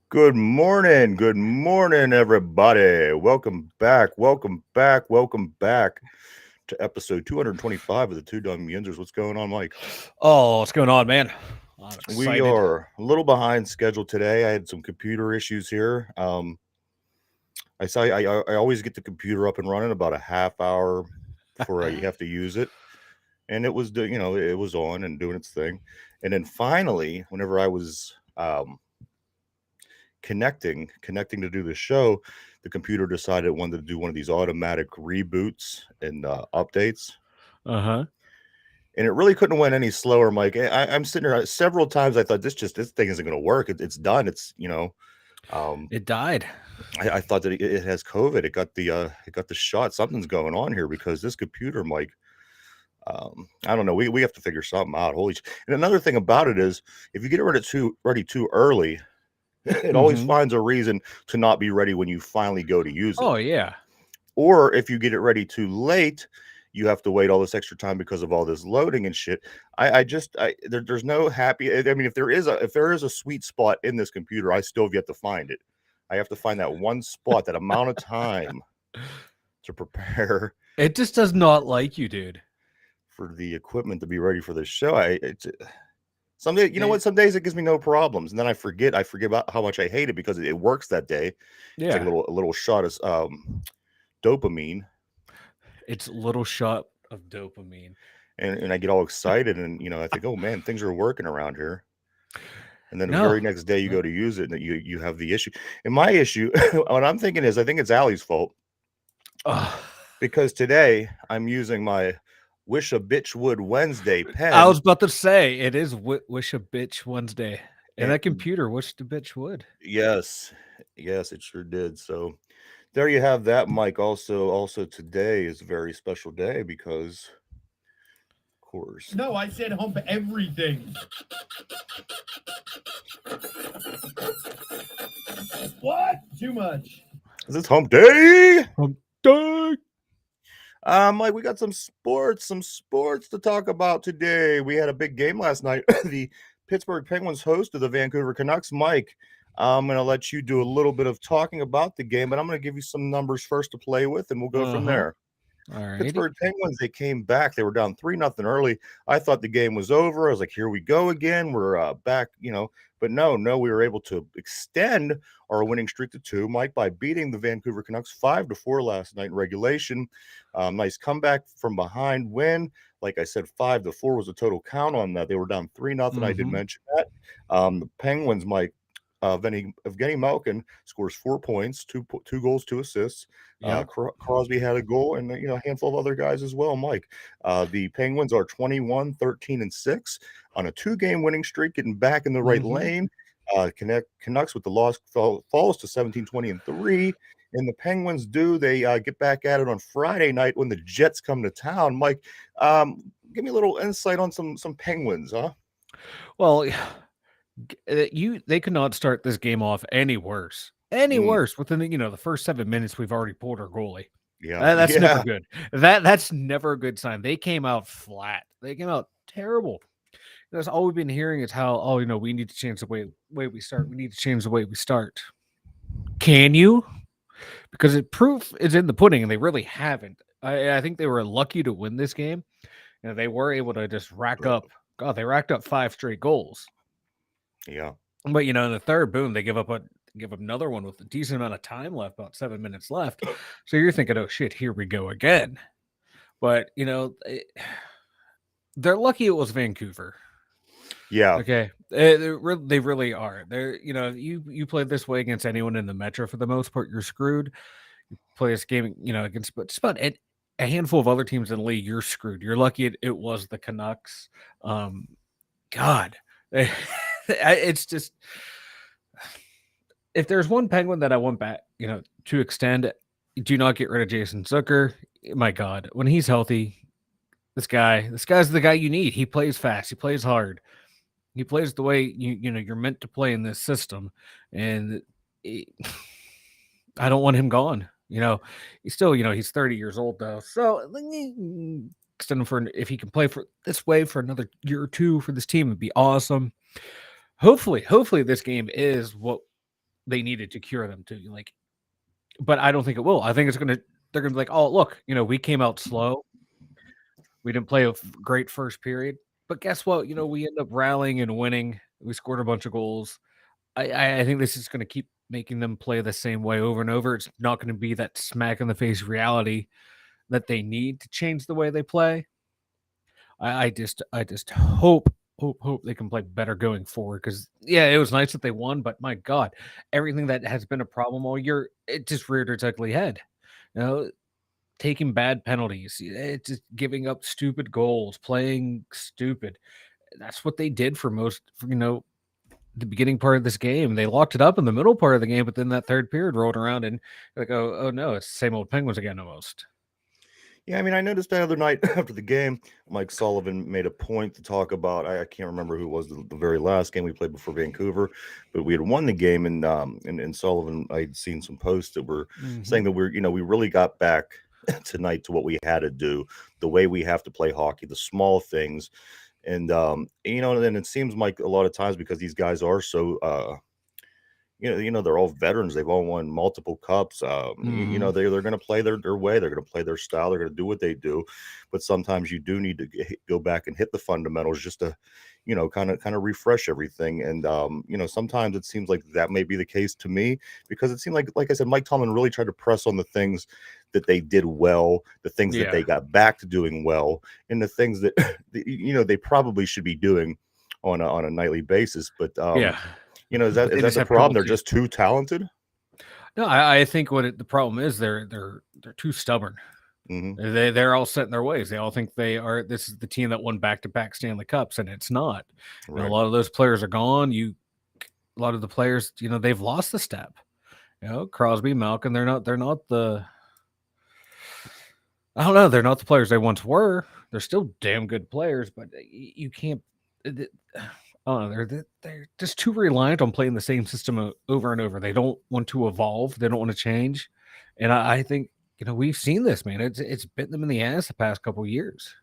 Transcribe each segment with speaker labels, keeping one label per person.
Speaker 1: Good morning. Good morning, everybody. Welcome back to episode 225 of the Two Dumb Yinzers. What's going on, Mike?
Speaker 2: Oh, what's going on, man? I'm
Speaker 1: We
Speaker 2: excited.
Speaker 1: are a little behind schedule today. I had some computer issues here. I always get the computer up and running about a half hour before I have to use it, and it was doing, it was on and doing its thing, and then finally, whenever I was connecting to do the show, the computer decided it wanted to do one of these automatic reboots and updates,
Speaker 2: Uh-huh.
Speaker 1: and it really couldn't have went any slower, Mike. I'm sitting there several times. I thought this thing isn't going to work. It's done. Um,
Speaker 2: It died.
Speaker 1: I thought that it has COVID. It got the shot. Something's going on here because this computer, Mike. I don't know. We have to figure something out. And another thing about it is, if you get ready too early, it always
Speaker 2: Mm-hmm.
Speaker 1: finds a reason to not be ready when you finally go to use it.
Speaker 2: Oh, yeah.
Speaker 1: Or if you get it ready too late, you have to wait all this extra time because of all this loading and shit. There's no happy. I mean, if there is a sweet spot in this computer, I still have yet to find it. I have to find that one spot, that amount of time to prepare
Speaker 2: It just does not like you, dude.
Speaker 1: for the equipment to be ready for this show. Some day, you know
Speaker 2: It,
Speaker 1: what? Some days it gives me no problems, and then I forget about how much I hate it because it works that day. It's like
Speaker 2: yeah.
Speaker 1: a little shot of dopamine,
Speaker 2: It's a little shot of dopamine.
Speaker 1: and I get all excited, and I think, oh man, things are working around here. And then the
Speaker 2: No.
Speaker 1: very next day you
Speaker 2: No.
Speaker 1: go to use it, and you have the issue. And my issue, what I'm thinking is, I think it's Allie's fault
Speaker 2: Ugh.
Speaker 1: because today I'm using my Wish a Bitch Would Wednesday
Speaker 2: I
Speaker 1: pen.
Speaker 2: was about to say, it is Wish a Bitch Wednesday. And
Speaker 1: And
Speaker 2: that computer wished a bitch would.
Speaker 1: yes, yes, it sure did. So there you have that, Mike. Also today is a very special day because, of course,
Speaker 3: No, I said hump everything. What? Too much.
Speaker 1: this is Hump Day.
Speaker 2: Dang.
Speaker 1: Mike, we got some sports to talk about today. We had a big game last night. The Pittsburgh Penguins hosted the Vancouver Canucks. Mike, I'm going to let you do a little bit of talking about the game, but I'm going to give you some numbers first to play with, and we'll go from
Speaker 2: Uh-huh.
Speaker 1: there.
Speaker 2: Alrighty.
Speaker 1: Pittsburgh Penguins, they came back. They were down 3-0 early. I thought the game was over. I was like, here we go again. We're back, but no, we were able to extend our winning streak to two, Mike, by beating the Vancouver Canucks 5-4 last night in regulation. Nice comeback from behind win. Like I said, 5-4 was a total count on that. They were down 3-0. I did
Speaker 2: Mm-hmm.
Speaker 1: mention that. The Penguins, Mike, Evgeny Malkin scores 4 points, two goals, 2 assists.
Speaker 2: Yep.
Speaker 1: Crosby had a goal, and a handful of other guys as well. Mike, the Penguins are 21, 13, and 6 on a two-game winning streak, getting back in the right
Speaker 2: Mm-hmm.
Speaker 1: lane. Canucks with the loss falls to 17, 20, and 3. And the Penguins they get back at it on Friday night when the Jets come to town. Mike, give me a little insight on some Penguins, huh?
Speaker 2: Well, they could not start this game off any worse. Any
Speaker 1: Mm,
Speaker 2: worse within the first 7 minutes. We've already pulled our goalie.
Speaker 1: yeah,
Speaker 2: That's never
Speaker 1: yeah,
Speaker 2: good. That's never a good sign. They came out flat. They came out terrible. That's all we've been hearing is how we need to change the way we start. We need to change the way we start. Can you? Because proof is in the pudding, and they really haven't. I think they were lucky to win this game. They were able to just rack
Speaker 1: uh,
Speaker 2: up. God, they racked up 5 straight goals.
Speaker 1: yeah.
Speaker 2: But in the third, boom, they give up another one with a decent amount of time left, about 7 minutes left. So you're thinking, oh shit, here we go again. But they're lucky it was Vancouver.
Speaker 1: Yeah,
Speaker 2: Okay, they really are. They're you play this way against anyone in the Metro for the most part, you're screwed. You play this game, against just about a handful of other teams in the league, you're screwed. You're lucky it was the Canucks. Um, God, it's just if there's one Penguin that I want back, to extend, do not get rid of Jason Zucker. My God, when he's healthy, this guy's the guy you need. He plays fast. He plays hard. He plays the way you're meant to play in this system, and it, I don't want him gone. He's still he's 30 years old though, so extend him for if he can play for this way for another year or two for this team, it'd be awesome. Hopefully, this game is what they needed to cure them too. Like, but I don't think it will. I think they're gonna be like, oh look, we came out slow. We didn't play a great first period, but guess what? We end up rallying and winning. We scored a bunch of goals. I think this is going to keep making them play the same way over and over. It's not going to be that smack in the face reality that they need to change the way they play. I just hope they can play better going forward. Because it was nice that they won, but my God, everything that has been a problem all year, it just reared its ugly head. Taking bad penalties, it's just giving up stupid goals, playing stupid. That's what they did for most, the beginning part of this game. They locked it up in the middle part of the game, but then that third period rolled around and like, oh no, it's the same old Penguins again almost.
Speaker 1: Yeah, I mean, I noticed the other night after the game, Mike Sullivan made a point to talk about. I can't remember who it was the very last game we played before Vancouver, but we had won the game, and Sullivan, I'd seen some posts that were saying that we really got back tonight to what we had to do, the way we have to play hockey, the small things, and then it seems like a lot of times because these guys are so. They're all veterans. They've all won multiple cups. They're going to play their way. They're going to play their style. They're going to do what they do. But sometimes you do need to go back and hit the fundamentals just to, kind of refresh everything. And sometimes it seems like that may be the case to me because it seemed like I said, Mike Tomlin really tried to press on the things that they did well, the things that they got back to doing well, and the things that they probably should be doing on a nightly basis. But is that the problem? They're just too talented.
Speaker 2: No, I think the problem is they're too stubborn.
Speaker 1: Mm-hmm.
Speaker 2: They're all set in their ways. They all think this is the team that won back-to-back Stanley Cups, and it's not.
Speaker 1: Right.
Speaker 2: A lot of those players are gone. A lot of the players, they've lost the step. Crosby, Malkin, they're not the. I don't know. They're not the players they once were. They're still damn good players, but you can't. They're just too reliant on playing the same system over and over. They don't want to evolve. They don't want to change. And I think, we've seen this, man. It's bitten them in the ass the past couple of years.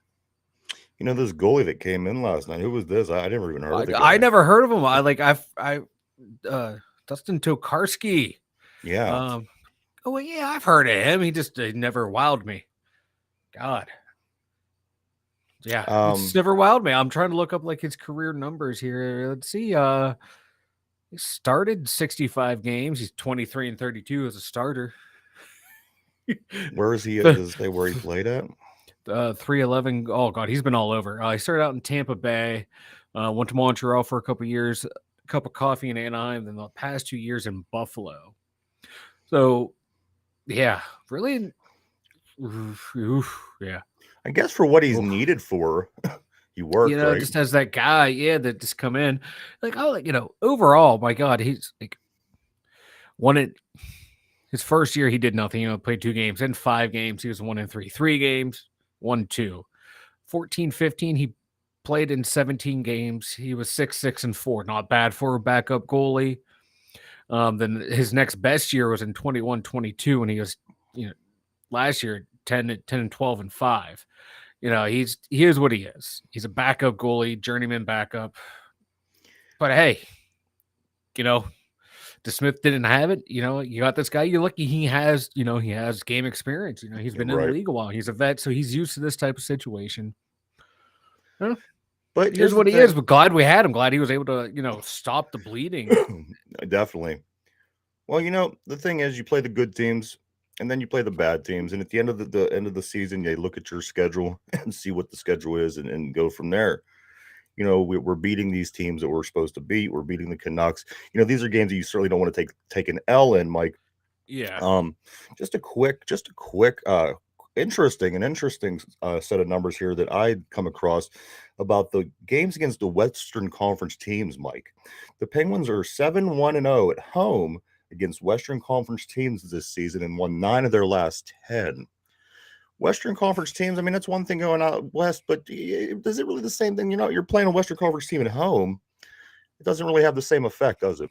Speaker 1: This goalie that came in last night, who was this? I never even heard of the guy.
Speaker 2: I never heard of him. Dustin Tokarski.
Speaker 1: Yeah.
Speaker 2: I've heard of him. He just never wowed me. God. Yeah, it's never wowed me. I'm trying to look up his career numbers here. Let's see. He started 65 games. He's 23-32 as a starter.
Speaker 1: Where is he? Does it say where he played at?
Speaker 2: 311. Oh God, he's been all over. He started out in Tampa Bay, went to Montreal for a couple years, a cup of coffee in Anaheim, then the past 2 years in Buffalo. So, yeah, really, yeah.
Speaker 1: I guess for what he's needed for, he worked, right?
Speaker 2: Just as that guy, that just come in. Overall, my God, he's won it. His first year, he did nothing. Played 2 games. In 5 games, he was 1-3. 3 games, 1-2. 14-15, he played in 17 games. He was 6-6-4. Not bad for a backup goalie. Then his next best year was in 21-22, and he was, last year 10-12-5. He is what he is. He's a backup goalie, journeyman backup. But hey, DeSmith didn't have it. You got this guy. You're lucky he has, he has game experience. He's been in the league a while. He's a vet, so he's used to this type of situation.
Speaker 1: But
Speaker 2: here's what he is. But glad we had him. Glad he was able to, stop the bleeding.
Speaker 1: Definitely. Well, the thing is, you play the good teams. And then you play the bad teams, and at the end of the season, you look at your schedule and see what the schedule is, and go from there. We're beating these teams that we're supposed to beat. We're beating the Canucks. These are games that you certainly don't want to take an L in, Mike.
Speaker 2: Yeah.
Speaker 1: Just a quick, interesting set of numbers here that I'd come across about the games against the Western Conference teams, Mike. The Penguins are 7-1-0 at home against Western Conference teams this season and won 9 of their last 10. Western Conference teams, I mean, that's one thing going out west, but is it really the same thing? You're playing a Western Conference team at home. It doesn't really have the same effect, does it?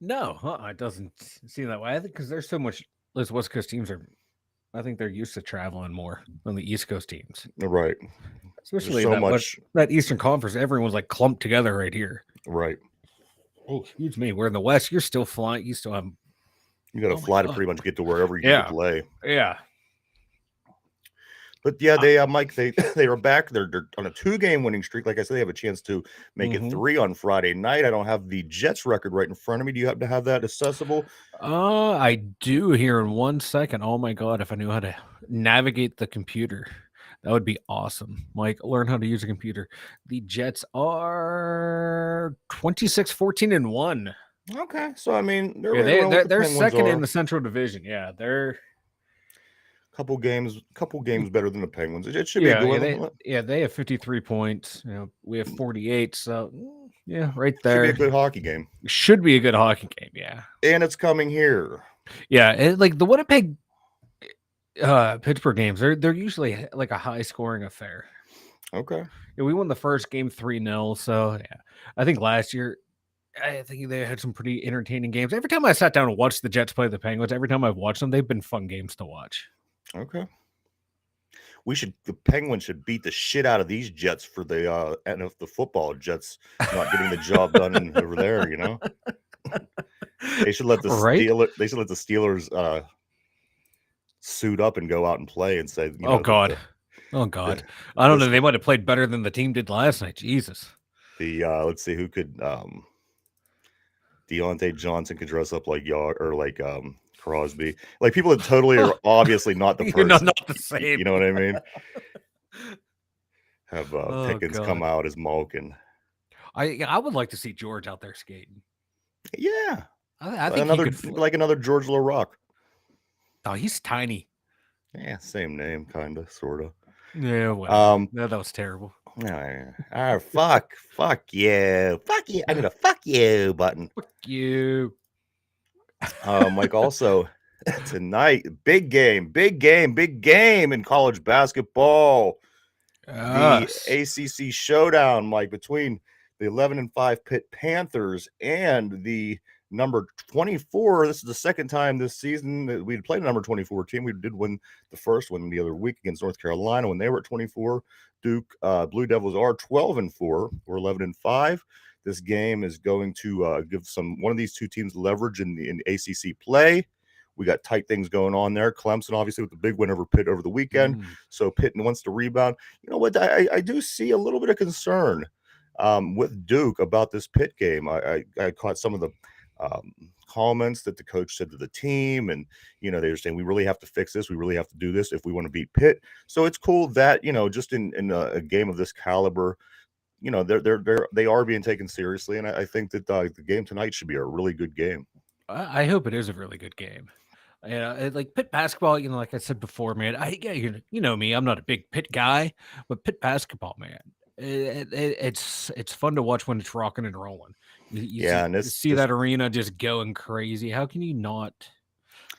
Speaker 2: No, it doesn't seem that way. I think because there's so much, those West Coast teams I think they're used to traveling more than the East Coast teams.
Speaker 1: Right.
Speaker 2: Especially that Eastern Conference, everyone's clumped together right here.
Speaker 1: Right.
Speaker 2: Oh, excuse me. We're in the West. You're still flying. You still have.
Speaker 1: You got to
Speaker 2: Oh my
Speaker 1: fly to
Speaker 2: God.
Speaker 1: pretty much get to wherever you
Speaker 2: Yeah.
Speaker 1: need to play.
Speaker 2: Yeah.
Speaker 1: But yeah, they Mike, they are back. They're on a 2-game winning streak. Like I said, they have a chance to make it
Speaker 2: Mhm.
Speaker 1: 3 on Friday night. I don't have the Jets record right in front of me. Do you happen to have that accessible?
Speaker 2: I do here in 1 second. Oh my God. If I knew how to navigate the computer, that would be awesome. Mike, learn how to use a computer. The Jets are 26-14-1.
Speaker 1: Okay, so I mean, they're
Speaker 2: Yeah,
Speaker 1: right around what the
Speaker 2: they're
Speaker 1: Penguins
Speaker 2: second in
Speaker 1: are.
Speaker 2: the Central Division. Yeah, they're
Speaker 1: Couple games better than the Penguins. It should be a good one.
Speaker 2: they have 53 points. We have 48. So yeah, right
Speaker 1: Should be a
Speaker 2: there.
Speaker 1: good hockey game,
Speaker 2: Should be a good hockey game. Yeah.
Speaker 1: and it's coming here.
Speaker 2: Yeah, like the Winnipeg Pittsburgh games, they're usually like a high scoring affair.
Speaker 1: Okay,
Speaker 2: Yeah, we won the first game 3-0. So yeah. I think last year I think they had some pretty entertaining games. Every time I sat down and watched the Jets play the Penguins, every time I've watched them, they've been fun games to watch.
Speaker 1: okay. The Penguins should beat the shit out of these Jets for the and if the football Jets not getting the job done over there. They should let the
Speaker 2: Right?
Speaker 1: Steelers suit up and go out and play and say,
Speaker 2: Oh God. Oh God. I don't know. They might have played better than the team did last night. Jesus.
Speaker 1: Let's see who could Deontay Johnson could dress up like y'all or like Crosby. Like people that totally are obviously not the person.
Speaker 2: Not the same.
Speaker 1: You know what I mean? Have
Speaker 2: Oh,
Speaker 1: Pickens come
Speaker 2: God.
Speaker 1: out as Malkin.
Speaker 2: I would like to see George out there skating.
Speaker 1: Yeah.
Speaker 2: I think he could
Speaker 1: like another George LaRock.
Speaker 2: Oh, he's tiny.
Speaker 1: Yeah, same name, kinda, sorta.
Speaker 2: Yeah, well, no, that was terrible.
Speaker 1: Fuck you. Fuck you. I need a fuck you button.
Speaker 2: Fuck you.
Speaker 1: Mike, also tonight, big game in college basketball.
Speaker 2: Yes.
Speaker 1: The ACC showdown, Mike, between the 11-5 Pitt Panthers and the number 24. This is the second time this season that we'd played a number 24 team. We did win the first one the other week against North Carolina when they were at 24. Duke Blue Devils are 12-4. We're 11-5. This game is going to give one of these two teams leverage in ACC play. We got tight things going on there. Clemson, obviously, with the big win over Pitt over the weekend. So Pitt wants to rebound. You know what? I do see a little bit of concern with Duke about this Pitt game. I caught some of the comments that the coach said to the team, and they were saying we really have to fix this. We really have to do this if we want to beat Pitt. So it's cool that just in a game of this caliber, they are being taken seriously, and I think that the game tonight should be a really good game.
Speaker 2: I hope it is a really good game. Like Pitt basketball, like I said before, man. You know me, I'm not a big Pitt guy, but Pitt basketball, man, it's fun to watch when it's rocking and rolling. You see that arena just going crazy. How can you not?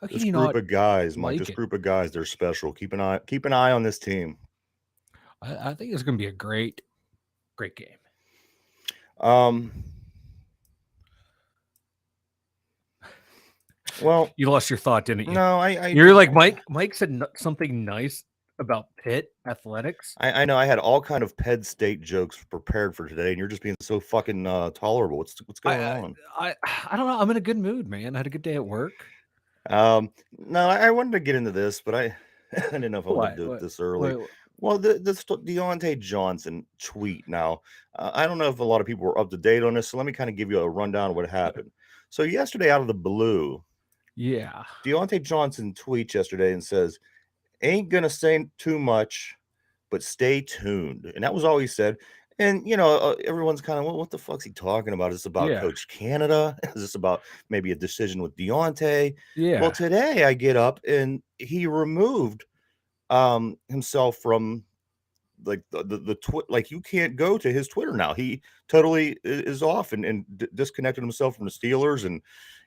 Speaker 1: This group of guys, Mike.
Speaker 2: like
Speaker 1: This
Speaker 2: it?
Speaker 1: group of guys, they're special. Keep an eye on this team.
Speaker 2: I think it's going to be a great game.
Speaker 1: Well,
Speaker 2: you lost your thought, didn't you?
Speaker 1: No,
Speaker 2: You're like Mike. Mike said something nice about Pitt athletics.
Speaker 1: I know I had all kind of Penn State jokes prepared for today, and you're just being so fucking tolerable. What's going on?
Speaker 2: I don't know. I'm in a good mood, man. I had a good day at work.
Speaker 1: No, I wanted to get into this, but I didn't know if I wanted to do it this early. Well, the Deontay Johnson tweet. Now, I don't know if a lot of people were up to date on this, so let me kind of give you a rundown of what happened. So yesterday, out of the blue, Deontay Johnson tweets yesterday and says, "Ain't gonna say too much, but stay tuned." And that was all he said. And everyone's kind of, well, what the fuck's he talking about? Is this about Coach Canada? Is this about maybe a decision with Deontay?
Speaker 2: Yeah.
Speaker 1: Well, today I get up and he removed himself from like the like you can't go to his Twitter now. He totally is off and disconnected himself from the Steelers, and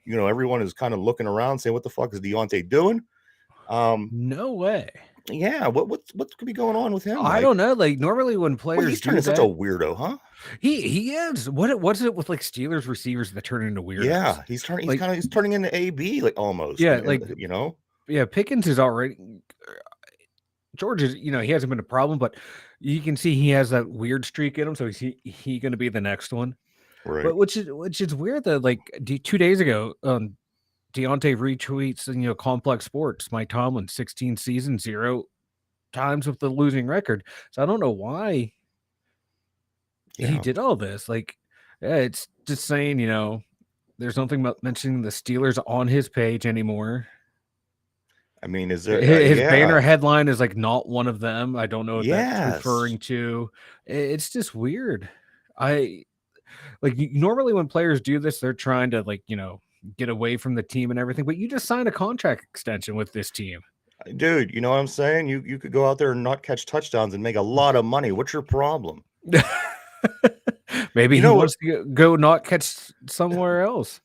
Speaker 1: everyone is kind of looking around saying, what the fuck is Deontay doing?
Speaker 2: No way.
Speaker 1: Yeah, what could be going on with him?
Speaker 2: I don't know. Like normally when players
Speaker 1: he's turning such a weirdo, huh?
Speaker 2: He is. What's it with like Steelers receivers that turn into weirdos?
Speaker 1: Yeah, he's turning into AB like almost.
Speaker 2: Yeah, Yeah, Pickens is already. George is, he hasn't been a problem, but you can see he has that weird streak in him. So is he going to be the next one?
Speaker 1: Right.
Speaker 2: But which is weird that like 2 days ago, Deontay retweets Complex Sports, Mike Tomlin, 16 seasons, 0 times with the losing record. So I don't know why he
Speaker 1: Yeah.
Speaker 2: did all this. Like, yeah, it's just saying, there's nothing about mentioning the Steelers on his page anymore.
Speaker 1: I mean, is there?
Speaker 2: His banner
Speaker 1: Yeah.
Speaker 2: headline is like not one of them. I don't know what that's
Speaker 1: Yes.
Speaker 2: referring to. It's just weird. Normally when players do this, they're trying to get away from the team and everything. But you just signed a contract extension with this team.
Speaker 1: Dude, you know what I'm saying? You could go out there and not catch touchdowns and make a lot of money. What's your problem?
Speaker 2: Maybe
Speaker 1: You
Speaker 2: he
Speaker 1: know what?
Speaker 2: wants to go not catch somewhere else.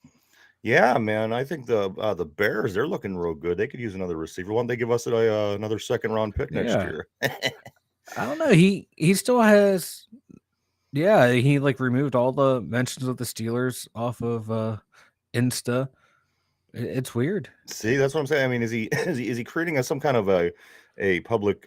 Speaker 1: Yeah, man. I think the Bears, they're looking real good. They could use another receiver. Why don't they give us another second round pick next
Speaker 2: Yeah.
Speaker 1: year?
Speaker 2: I don't know. He still has. Yeah, he removed all the mentions of the Steelers off of Insta. It's weird.
Speaker 1: See, that's what I'm saying. I mean, is he creating some kind of a public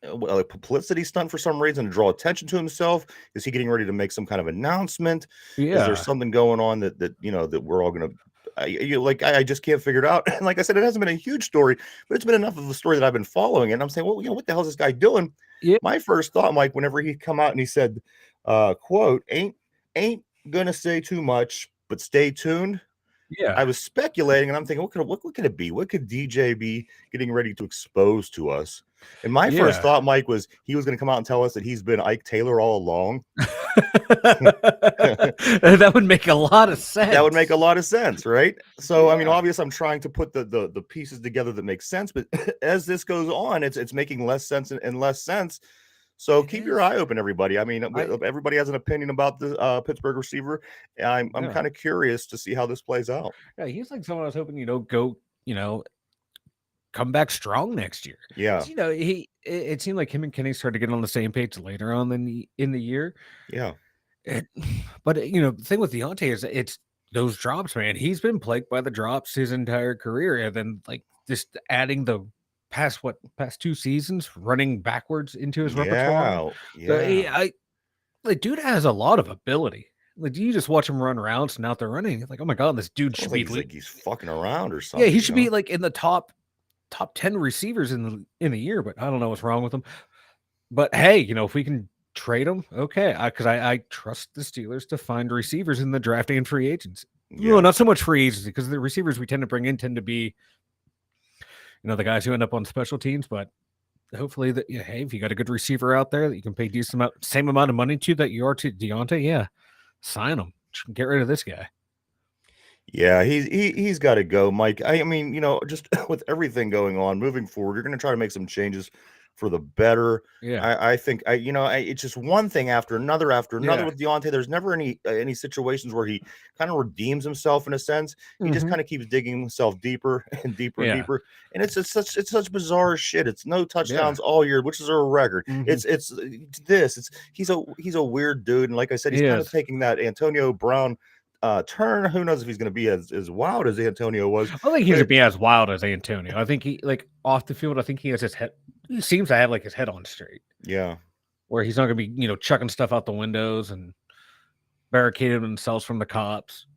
Speaker 1: like publicity stunt for some reason to draw attention to himself? Is he getting ready to make some kind of announcement? Is there
Speaker 2: Yeah.
Speaker 1: something going on that that we're all gonna I just can't figure it out. And like I said, it hasn't been a huge story, but it's been enough of a story that I've been following. And I'm saying, well, what the hell is this guy doing?
Speaker 2: Yeah.
Speaker 1: My first thought, Mike, whenever he come out and he said, quote, ain't gonna say too much, but stay tuned.
Speaker 2: Yeah.
Speaker 1: I was speculating, and I'm thinking, what could it be? What could DJ be getting ready to expose to us? And my first
Speaker 2: Yeah.
Speaker 1: thought, Mike, was he was going to come out and tell us that he's been Ike Taylor all along.
Speaker 2: That would make a lot of sense.
Speaker 1: That would make a lot of sense, right? So, I mean,
Speaker 2: Yeah.
Speaker 1: obviously, I'm trying to put the pieces together that make sense, but as this goes on, it's making less sense and less sense. So
Speaker 2: It
Speaker 1: keep your
Speaker 2: is.
Speaker 1: eye open, everybody. I mean, everybody has an opinion about the Pittsburgh receiver. I'm
Speaker 2: Yeah.
Speaker 1: kind of curious to see how this plays out.
Speaker 2: Yeah, he's like someone I was hoping, go, come back strong next year.
Speaker 1: Yeah,
Speaker 2: 'Cause, it seemed like him and Kenny started getting on the same page later on in the year.
Speaker 1: yeah.
Speaker 2: But the thing with Deontay is it's those drops, man. He's been plagued by the drops his entire career, and then just adding the past 2 seasons running backwards into his repertoire. So dude has a lot of ability. Like, you just watch him run routes and out there running. It's like, oh my god, this dude should be
Speaker 1: like he's fucking around or
Speaker 2: yeah,
Speaker 1: something.
Speaker 2: he should be like in the top 10 receivers in the year. But I don't know what's wrong with him. But hey, if we can trade him, okay, because I trust the Steelers to find receivers in the draft and free agents.
Speaker 1: Yeah.
Speaker 2: Well, not so much free agency, because the receivers we tend to bring in tend to be, the guys who end up on special teams. But hopefully, hey, if you got a good receiver out there that you can pay same amount of money to that you are to Deontay, yeah, sign him. Get rid of this guy.
Speaker 1: Yeah, he's got to go, Mike. I mean, just with everything going on, moving forward, you're going to try to make some changes for the better.
Speaker 2: Yeah.
Speaker 1: I think it's just one thing after another
Speaker 2: Yeah.
Speaker 1: with Deontay. There's never any situations where he kind of redeems himself in a sense. He just kind of keeps digging himself deeper and deeper and
Speaker 2: Yeah.
Speaker 1: deeper. And it's such bizarre shit. It's no touchdowns all year, which is a record. It's he's a weird dude. And like I said, he's kind of taking that Antonio Brown turn. Who knows if he's going to be as wild as Antonio was?
Speaker 2: I think he's going to be as wild as Antonio. I think he off the field. I think he has his head. He seems to have his head on straight.
Speaker 1: Yeah,
Speaker 2: where he's not going to be chucking stuff out the windows and barricading themselves from the cops.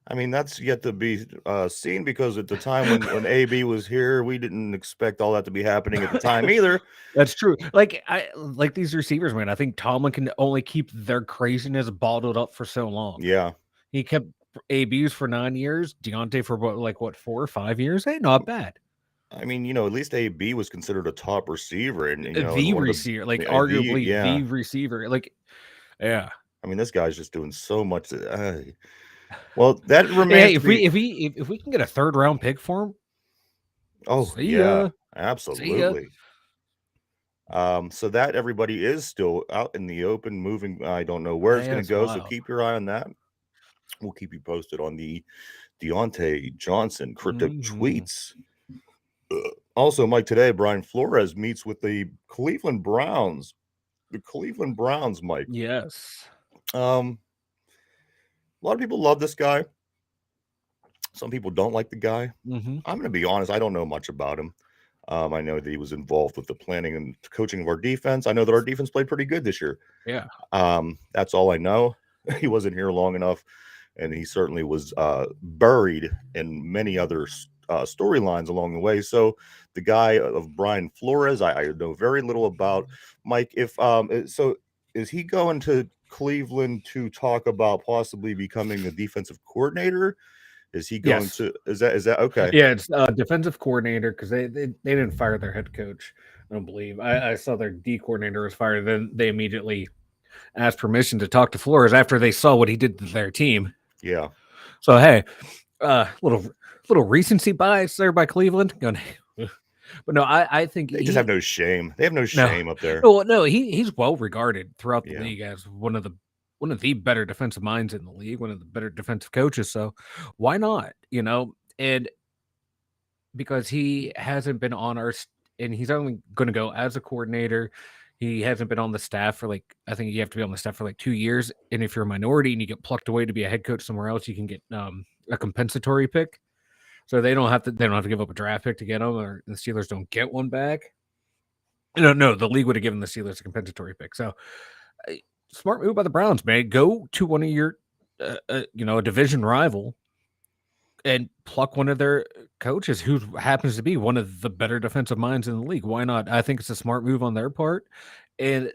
Speaker 1: I mean, that's yet to be seen, because at the time when AB was here, we didn't expect all that to be happening at the time either.
Speaker 2: That's true. Like these receivers, man. I think Tomlin can only keep their craziness bottled up for so long.
Speaker 1: Yeah.
Speaker 2: He kept ABs for 9 years, Deontay for 4 or 5 years. Hey, not bad.
Speaker 1: I mean, at least AB was considered a top receiver, and
Speaker 2: the receiver, arguably the receiver. Yeah.
Speaker 1: I mean, this guy's just doing so much. Well, that remains.
Speaker 2: Hey, if we can get a 3rd round pick for him.
Speaker 1: Oh yeah, absolutely. So that everybody is still out in the open, moving. I don't know where it's going to go. Wild. So keep your eye on that. We'll keep you posted on the Deontay Johnson cryptic tweets. Also, Mike, today Brian Flores meets with the Cleveland Browns. The Cleveland Browns, Mike.
Speaker 2: Yes.
Speaker 1: A lot of people love this guy. Some people don't like the guy. I'm going to be honest. I don't know much about him. I know that he was involved with the planning and coaching of our defense. I know that our defense played pretty good this year.
Speaker 2: Yeah.
Speaker 1: That's all I know. he wasn't here long enough, and he certainly was buried in many other storylines along the way. So the guy of Brian Flores, I know very little about. Mike, if so, is he going to Cleveland to talk about possibly becoming the defensive coordinator? Is he going
Speaker 2: Yes.
Speaker 1: to? Is that okay?
Speaker 2: Yeah, it's defensive coordinator because they didn't fire their head coach. I don't believe. I saw their D coordinator was fired. Then they immediately asked permission to talk to Flores after they saw what he did to their team.
Speaker 1: Yeah.
Speaker 2: So hey, little recency bias there by Cleveland. Going, but no, I think
Speaker 1: They just have no shame. They have no
Speaker 2: no,
Speaker 1: shame up there.
Speaker 2: no. He's well regarded throughout the
Speaker 1: Yeah.
Speaker 2: league as one of the better defensive minds in the league, one of the better defensive coaches. So why not? And because he hasn't been on and he's only going to go as a coordinator. He hasn't been on the staff for I think you have to be on the staff for 2 years. And if you're a minority and you get plucked away to be a head coach somewhere else, you can get a compensatory pick. So they don't have to give up a draft pick to get him, or the Steelers don't get one back. No, the league would have given the Steelers a compensatory pick. So smart move by the Browns, man. Go to one of your, a division rival and pluck one of their coaches who happens to be one of the better defensive minds in the league. Why not? I think it's a smart move on their part. And,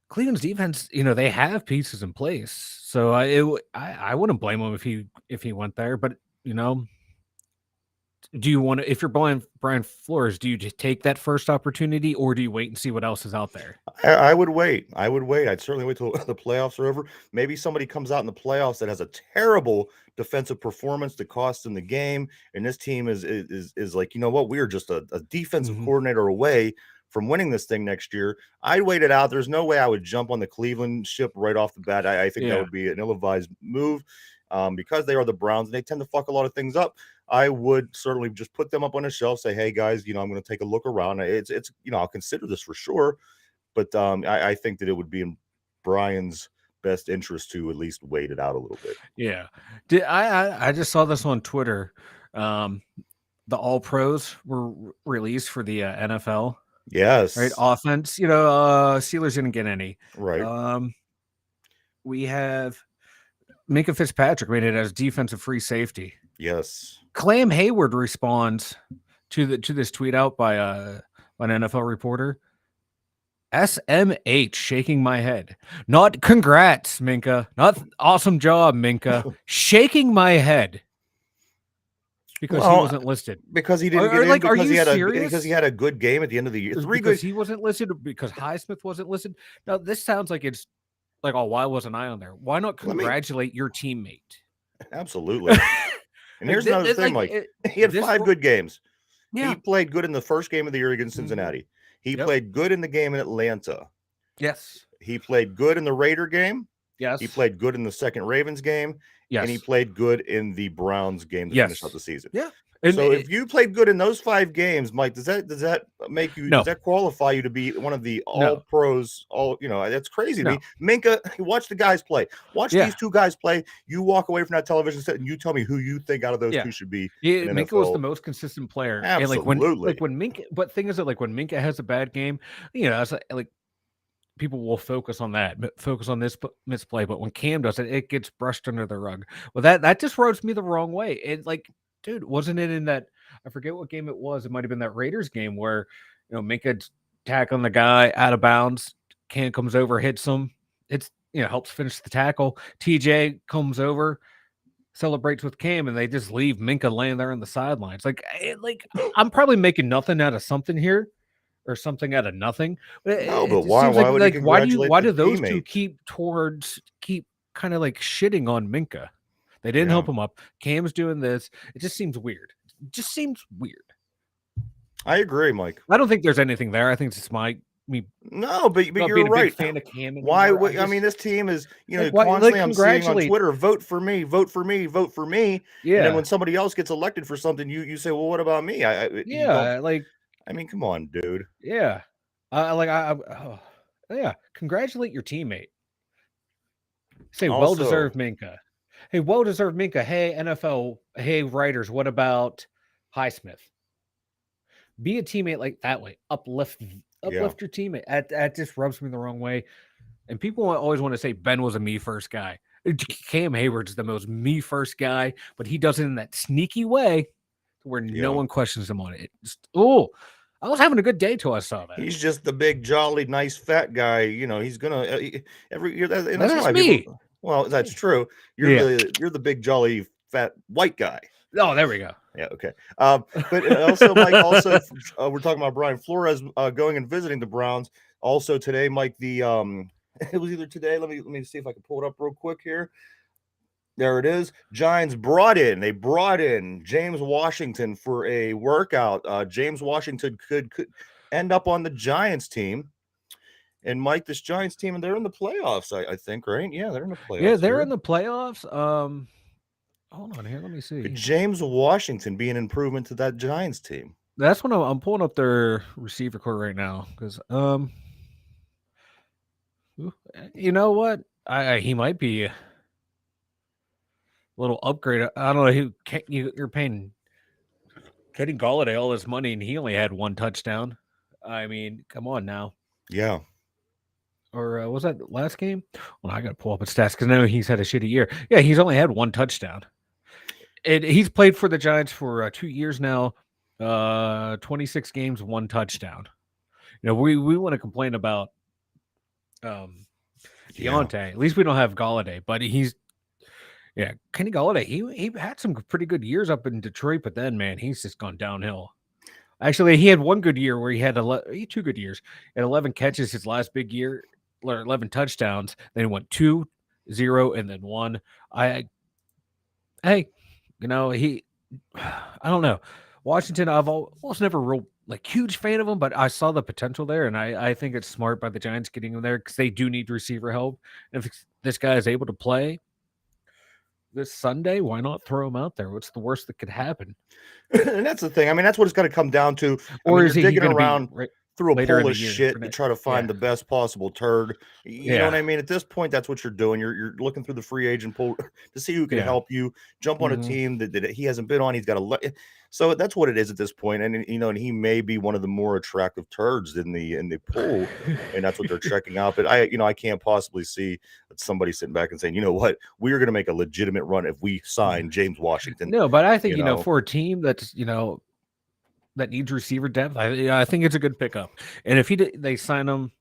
Speaker 2: Cleveland's defense, they have pieces in place. So I wouldn't blame him if he went there. But, do you want to, if you're Brian Flores, do you just take that first opportunity or do you wait and see what else is out there?
Speaker 1: I would wait. I'd certainly wait till the playoffs are over. Maybe somebody comes out in the playoffs that has a terrible defensive performance that costs them the game, and this team is like, you know what? We are just a defensive coordinator away from winning this thing next year. I'd wait it out. There's no way I would jump on the Cleveland ship right off the bat. I think that would be an ill-advised move. Because they are the Browns and they tend to fuck a lot of things up. I would certainly just put them up on a shelf, say, hey guys, I'm going to take a look around. It's I'll consider this for sure, but I think that it would be in Brian's best interest to at least wait it out a little bit.
Speaker 2: Yeah, I just saw this on Twitter. The All Pros were released for the NFL.
Speaker 1: Yes,
Speaker 2: right. Offense. Steelers didn't get any.
Speaker 1: Right.
Speaker 2: We have Minka Fitzpatrick made it as defensive free safety.
Speaker 1: Yes.
Speaker 2: Clam Hayward responds to this tweet out by an NFL reporter. SMH, shaking my head. Not congrats, Minka. Not awesome job, Minka. Shaking my head. Because he wasn't listed.
Speaker 1: Because he didn't get in.
Speaker 2: Are you serious?
Speaker 1: Because he had a good game at the end of the year.
Speaker 2: He wasn't listed. Because Highsmith wasn't listed. Now this sounds like it's like, oh, why wasn't I on there? Why not congratulate your teammate?
Speaker 1: Absolutely. And here's another thing, Mike. He had 5 good games. Yeah. He played good in the first game of the year against Cincinnati. He played good in the game in Atlanta.
Speaker 2: Yes.
Speaker 1: He played good in the Raider game.
Speaker 2: Yes.
Speaker 1: He played good in the second Ravens game. Yes. And he played good in the Browns game to finish out the season.
Speaker 2: Yeah.
Speaker 1: And so if you played good in those 5 games, Mike, does that make you? No. Does that qualify you to be one of the all pros? That's crazy to me. Minka, watch the guys play. Watch these 2 guys play. You walk away from that television set and you tell me who you think out of those 2 should be.
Speaker 2: Yeah, Minka was the most consistent player.
Speaker 1: Absolutely.
Speaker 2: And when Minka, but thing is that when Minka has a bad game, it's like people will focus on that, focus on this misplay. But when Cam does it, it gets brushed under the rug. Well, that just rubs me the wrong way. It dude, wasn't it in that? I forget what game it was. It might have been that Raiders game where, Minka tackling the guy out of bounds. Cam comes over, hits him. It's helps finish the tackle. TJ comes over, celebrates with Cam, and they just leave Minka laying there on the sidelines. I'm probably making nothing out of something here, or something out of nothing.
Speaker 1: No, but why? Why
Speaker 2: do those two keep kind of shitting on Minka? They didn't help him up. Cam's doing this. It just seems weird.
Speaker 1: I agree, Mike.
Speaker 2: I don't think there's anything there. I think it's just me.
Speaker 1: No, but you're right.
Speaker 2: Fan of Cam.
Speaker 1: Why? I mean, this team is constantly I'm seeing on Twitter, vote for me, vote for me, vote for me. Yeah. And then when somebody else gets elected for something, you say, well, what about me? I mean, come on, dude.
Speaker 2: Yeah. Congratulate your teammate. Say well-deserved Minka. Hey, well-deserved Minka. Hey, NFL. Hey, writers. What about Highsmith? Be a teammate that way. Uplift your teammate. That just rubs me the wrong way. And people always want to say Ben was a me first guy. Cam Hayward's the most me first guy, but he does it in that sneaky way where no one questions him on it. I was having a good day till I saw that.
Speaker 1: He's just the big, jolly, nice, fat guy. He's gonna every year. And that's
Speaker 2: That's
Speaker 1: why
Speaker 2: me.
Speaker 1: people. Well, that's true. You're the big, jolly, fat, white guy.
Speaker 2: Oh, there we go.
Speaker 1: Yeah. Okay. But also, Mike. Also, we're talking about Brian Flores going and visiting the Browns. Also today, Mike. It was either today. Let me see if I can pull it up real quick here. There it is. Giants They brought in James Washington for a workout. James Washington could end up on the Giants team. And Mike, this Giants team, and they're in the playoffs, I think, right? Yeah, they're in the playoffs.
Speaker 2: Yeah, they're in the playoffs. Hold on here. Let me see.
Speaker 1: Could James Washington be an improvement to that Giants team?
Speaker 2: That's when I'm pulling up their receiver core right now because you know what? He might be a little upgrade. I don't know. You're paying Kenny Golladay all this money, and he only had one touchdown. I mean, come on now.
Speaker 1: Yeah.
Speaker 2: Or was that last game? Well, I got to pull up his stats because I know he's had a shitty year. Yeah, he's only had one touchdown. And he's played for the Giants for 2 years now. 26 games, one touchdown. We want to complain about Deontay. At least we don't have Golladay, but Kenny Golladay. He had some pretty good years up in Detroit, but then man, he's just gone downhill. Actually, he had one good year where he had 2 good years and 11 catches his last big year, or 11 touchdowns. Then he went 2, 0, and then 1. I don't know. Washington, I've almost never real huge fan of him, but I saw the potential there, and I think it's smart by the Giants getting him there because they do need receiver help. And if this guy is able to play this Sunday, why not throw him out there? What's the worst that could happen?
Speaker 1: And that's the thing. I mean, that's what it's got to come down to.
Speaker 2: Or is
Speaker 1: he
Speaker 2: digging
Speaker 1: around through a pool of shit to try to find the best possible turd? You know what I mean? At this point, that's what you're doing. You're looking through the free agent pool to see who can help you jump on a team that he hasn't been on. He's got to. So that's what it is at this point. And and he may be one of the more attractive turds in the pool, and that's what they're checking out. But I can't possibly see somebody sitting back and saying, you know what, we are going to make a legitimate run if we sign James Washington.
Speaker 2: No, but I think for a team that's that needs receiver depth, I think it's a good pickup. And if they sign him,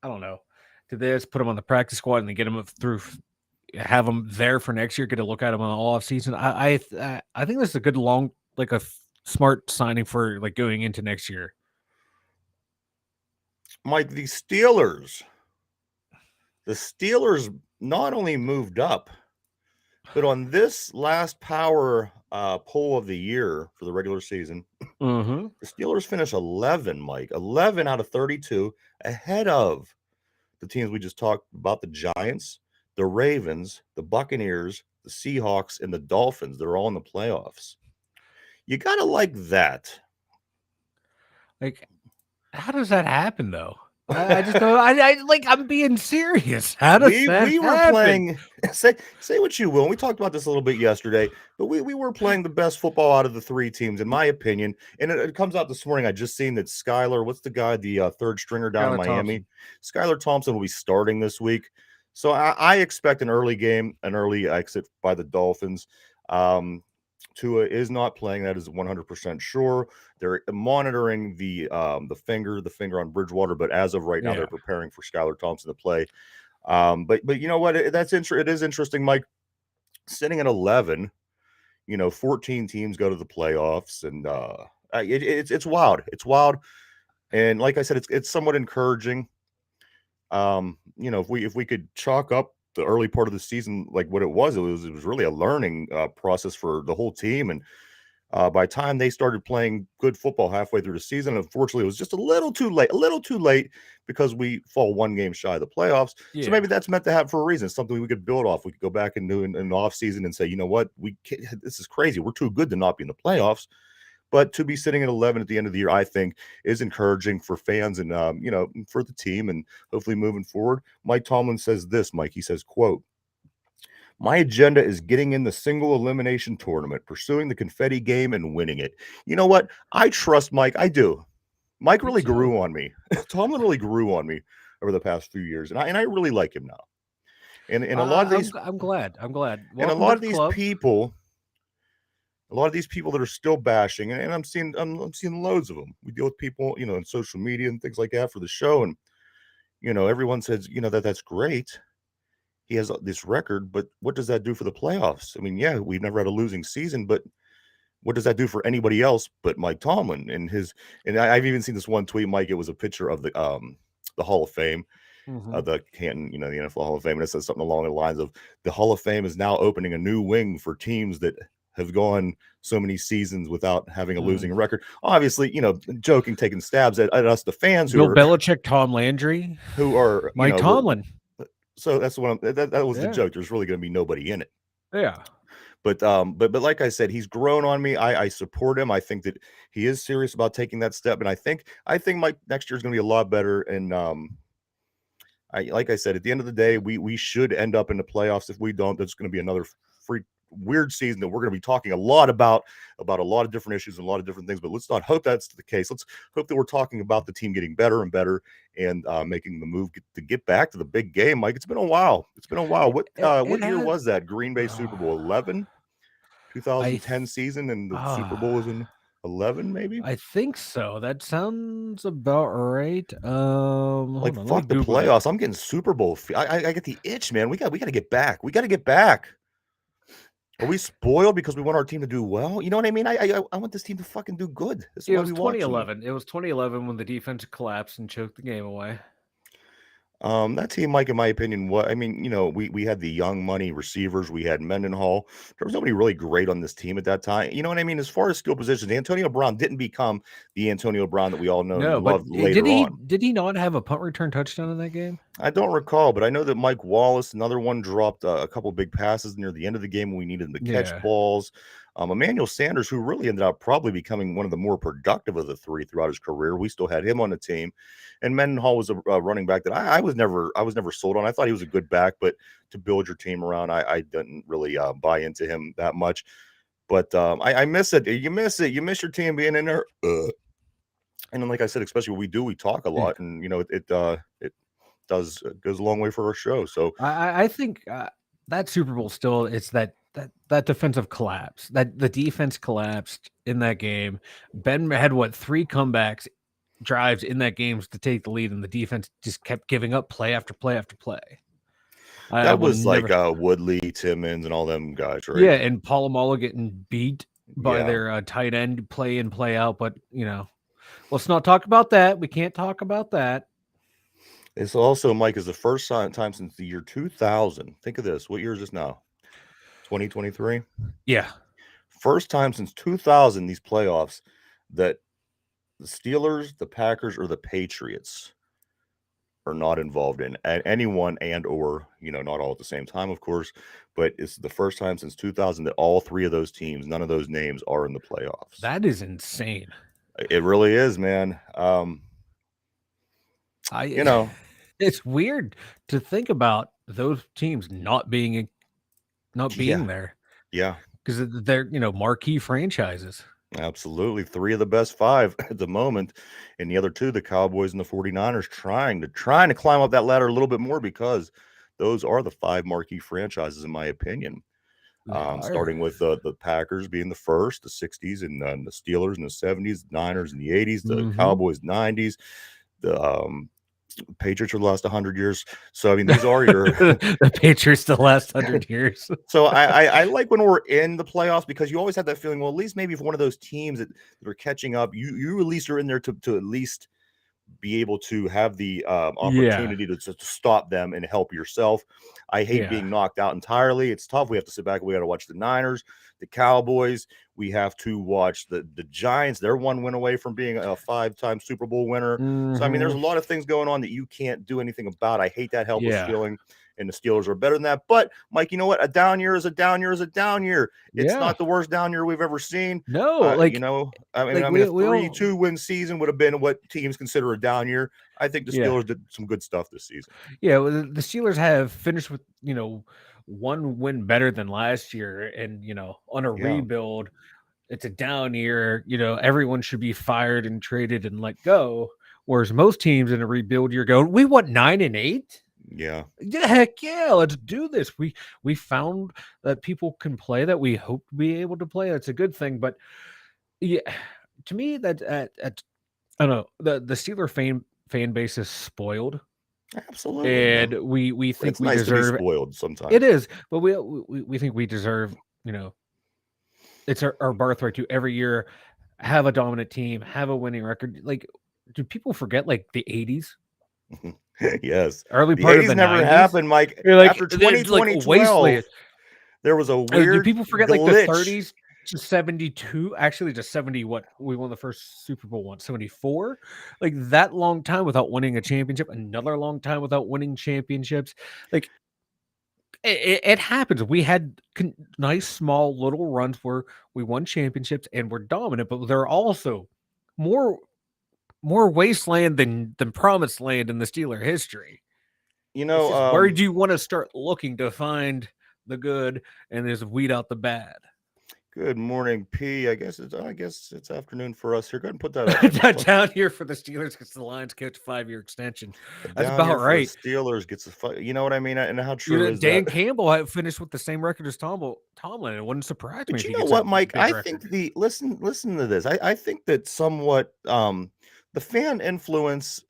Speaker 2: I don't know, to this, put him on the practice squad, and then get him through. Have them there for next year. Get a look at them on all off season. I think this is a good a smart signing for going into next year.
Speaker 1: Mike, the Steelers not only moved up, but on this last power poll of the year for the regular season, the Steelers finished 11, Mike, 11 out of 32, ahead of the teams we just talked about: the Giants, the Ravens, the Buccaneers, the Seahawks, and the Dolphins. They're all in the playoffs. You gotta like that.
Speaker 2: How does that happen though? I just don't. I'm being serious. How does that
Speaker 1: we were
Speaker 2: happen?
Speaker 1: playing? Say what you will. We talked about this a little bit yesterday, but we were playing the best football out of the 3 teams, in my opinion. And it comes out this morning. I just seen that Skylar, what's the guy, the third stringer down in Miami, Skylar Thompson will be starting this week. So I expect an early game, an early exit by the Dolphins. Tua is not playing. That is 100% sure. They're monitoring the finger on Bridgewater, but as of right now, they're preparing for Skylar Thompson to play. But you know what? It is interesting, Mike. Sitting at 11, 14 teams go to the playoffs, and it's wild. It's wild, and like I said, it's somewhat encouraging. If we could chalk up the early part of the season like what it was really a learning process for the whole team. And by the time they started playing good football halfway through the season, unfortunately, it was just a little too late because we fall 1 game shy of the playoffs. So maybe that's meant to happen for a reason. It's something we could build off. We could go back and do an off season and say, you know what, this is crazy. We're too good to not be in the playoffs. But to be sitting at 11 at the end of the year, I think, is encouraging for fans and, for the team and hopefully moving forward. Mike Tomlin says this, Mike. He says, quote, "My agenda is getting in the single elimination tournament, pursuing the confetti game and winning it." You know what? I trust Mike. I do. Mike really grew on me. Tomlin really grew on me over the past few years, and I really like him now. And a lot of these
Speaker 2: I'm glad. I'm glad.
Speaker 1: and a
Speaker 2: Welcome
Speaker 1: lot
Speaker 2: to
Speaker 1: of
Speaker 2: the
Speaker 1: these
Speaker 2: club.
Speaker 1: people, a lot of these people that are still bashing, and I'm seeing loads of them. We deal with people, in social media and things like that for the show, and everyone says, that's great. He has this record, but what does that do for the playoffs? I mean, yeah, we've never had a losing season, but what does that do for anybody else but Mike Tomlin and his? And I've even seen this one tweet, Mike. It was a picture of the Hall of Fame,
Speaker 2: Mhm.
Speaker 1: the Canton, the NFL Hall of Fame, and it says something along the lines of the Hall of Fame is now opening a new wing for teams that have gone so many seasons without having a losing record. Obviously, joking, taking stabs at us, the fans
Speaker 2: Bill Belichick, Tom Landry,
Speaker 1: who are,
Speaker 2: Mike Tomlin.
Speaker 1: so that's what that was the
Speaker 2: Yeah.
Speaker 1: joke. There's really going to be nobody in it.
Speaker 2: Yeah.
Speaker 1: But like I said, he's grown on me. I support him. I think that he is serious about taking that step, and I think Mike next year is going to be a lot better. And like I said, at the end of the day, we should end up in the playoffs. If we don't, that's going to be another freak weird season that we're going to be talking a lot about a lot of different issues and a lot of different things. But let's not hope that's the case. Let's hope that we're talking about the team getting better and better and making the move to get back to the big game. Mike, it's been a while. What
Speaker 2: It
Speaker 1: what year
Speaker 2: has.
Speaker 1: was that? Green Bay Super Bowl 11,
Speaker 2: I
Speaker 1: 2010 season, and the Super Bowl was in 11, maybe.
Speaker 2: I think so. That sounds about right.
Speaker 1: Like
Speaker 2: Hold on, let me
Speaker 1: fuck the
Speaker 2: Google it.
Speaker 1: playoffs. I'm getting Super Bowl. I get the itch, man. We got to get back. We got to get back. Are we spoiled because we want our team to do well? You know what I mean? I want this team to fucking do good. This is
Speaker 2: It
Speaker 1: why
Speaker 2: was
Speaker 1: we watch them.
Speaker 2: 2011. It was 2011 when the defense collapsed and choked the game away.
Speaker 1: That team, Mike, in my opinion, we had the young money receivers. We had Mendenhall. There was nobody really great on this team at that time. You know what I mean? As far as skill positions, Antonio Brown didn't become the Antonio Brown that we all know
Speaker 2: No,
Speaker 1: and
Speaker 2: but
Speaker 1: loved later on.
Speaker 2: did he not have a punt return touchdown in that game?
Speaker 1: I don't recall, but I know that Mike Wallace, another one, dropped a couple big passes near the end of the game when we needed him to catch
Speaker 2: Yeah.
Speaker 1: balls. Emmanuel Sanders, who really ended up probably becoming one of the more productive of the three throughout his career, we still had him on the team. And Mendenhall was a running back that I was never sold on. I thought he was a good back, but to build your team around, I didn't really buy into him that much. But I miss it. You miss it. You miss your team being in there. And then, like I said, especially when we talk a lot, and it goes a long way for our show. So
Speaker 2: I think that Super Bowl still it's that defensive collapse. That the defense collapsed in that game. Ben had 3 comebacks drives in that game to take the lead, and the defense just kept giving up play after play after play.
Speaker 1: that was like Woodley, Timmons, and all them guys, right?
Speaker 2: Yeah, and Polamalu getting beat by their tight end play in, play out. But let's not talk about that. We can't talk about that.
Speaker 1: It's also, Mike, is the first time since the year 2000. Think of this. What year is this now? 2023?
Speaker 2: Yeah.
Speaker 1: First time since 2000, these playoffs, that the Steelers, the Packers, or the Patriots are not involved in anyone, and or not all at the same time, of course, but it's the first time since 2000 that all three of those teams, none of those names, are in the playoffs.
Speaker 2: That is insane.
Speaker 1: It really is, man.
Speaker 2: It's weird to think about those teams not being there.
Speaker 1: Yeah,
Speaker 2: because they're marquee franchises.
Speaker 1: Absolutely. 3 of the best 5 at the moment. And the other 2, the Cowboys and the 49ers, trying to climb up that ladder a little bit more, because those are the 5 marquee franchises, in my opinion. Starting with the Packers being the first, the 60s, and the Steelers in the 70s, the Niners in the 80s, the Cowboys 90s, the Patriots for the last 100 years. So, I mean, these are your
Speaker 2: the Patriots the last 100 years.
Speaker 1: So I like when we're in the playoffs, because you always have that feeling, well, at least maybe if one of those teams that are catching up, you at least are in there to at least be able to have the opportunity to stop them and help yourself. I hate being knocked out entirely. It's tough. We have to sit back. We got to watch the Niners, the Cowboys. We have to watch the Giants. They're 1 win away from being a 5-time Super Bowl winner. So, I mean, there's a lot of things going on that you can't do anything about. I hate that helpless feeling. And the Steelers are better than that. But, Mike, you know what? A down year is a down year is a down year. It's not the worst down year we've ever seen.
Speaker 2: No,
Speaker 1: I mean, a 3-2 win season would have been what teams consider a down year. I think the Steelers did some good stuff this season.
Speaker 2: Yeah, well, the Steelers have finished with, 1 win better than last year. And, on a rebuild, it's a down year. Everyone should be fired and traded and let go. Whereas most teams in a rebuild year go, we want 9-8.
Speaker 1: Yeah.
Speaker 2: Yeah, heck yeah, let's do this. We found that people can play that we hope to be able to play. That's a good thing. But yeah, to me, I don't know, the Steeler fan base is spoiled,
Speaker 1: Absolutely,
Speaker 2: and
Speaker 1: man.
Speaker 2: we
Speaker 1: But
Speaker 2: think
Speaker 1: it's
Speaker 2: we
Speaker 1: nice to be
Speaker 2: deserve
Speaker 1: spoiled
Speaker 2: it
Speaker 1: sometimes.
Speaker 2: is, but we think we deserve, it's our birthright to every year have a dominant team, have a winning record. Like, do people forget like the 80s,
Speaker 1: Yes.
Speaker 2: early
Speaker 1: The
Speaker 2: part of
Speaker 1: 80s
Speaker 2: the
Speaker 1: never
Speaker 2: 90s?
Speaker 1: happened, Mike.
Speaker 2: You're like
Speaker 1: After
Speaker 2: it's like a wasteland.
Speaker 1: 2012, there was a
Speaker 2: Do
Speaker 1: weird
Speaker 2: people forget like the
Speaker 1: glitch.
Speaker 2: 30s to 72? Actually, to 70, what we won the first Super Bowl one, 74? Like that long time without winning a championship, another long time without winning championships. Like it happens. We had nice, small, little runs where we won championships and we're dominant, but there are also more wasteland than promised land in the Steeler history.
Speaker 1: You
Speaker 2: It's
Speaker 1: know,
Speaker 2: just where do you want to start looking to find the good and just weed out the bad?
Speaker 1: good morning, P. I guess it's afternoon for us here. Go ahead and put that up. I just saw
Speaker 2: Down here for the Steelers because the Lions catch 5-year extension. That's
Speaker 1: down
Speaker 2: about
Speaker 1: here for the
Speaker 2: right.
Speaker 1: Steelers gets a fight. You know what I mean? And how true is that?
Speaker 2: Dan Campbell had finished with the same record as Tomlin. It wouldn't surprise me
Speaker 1: But
Speaker 2: if
Speaker 1: you
Speaker 2: he
Speaker 1: know
Speaker 2: gets a
Speaker 1: what, Mike?
Speaker 2: big
Speaker 1: I
Speaker 2: record.
Speaker 1: think the listen to this. I think that somewhat the fan influence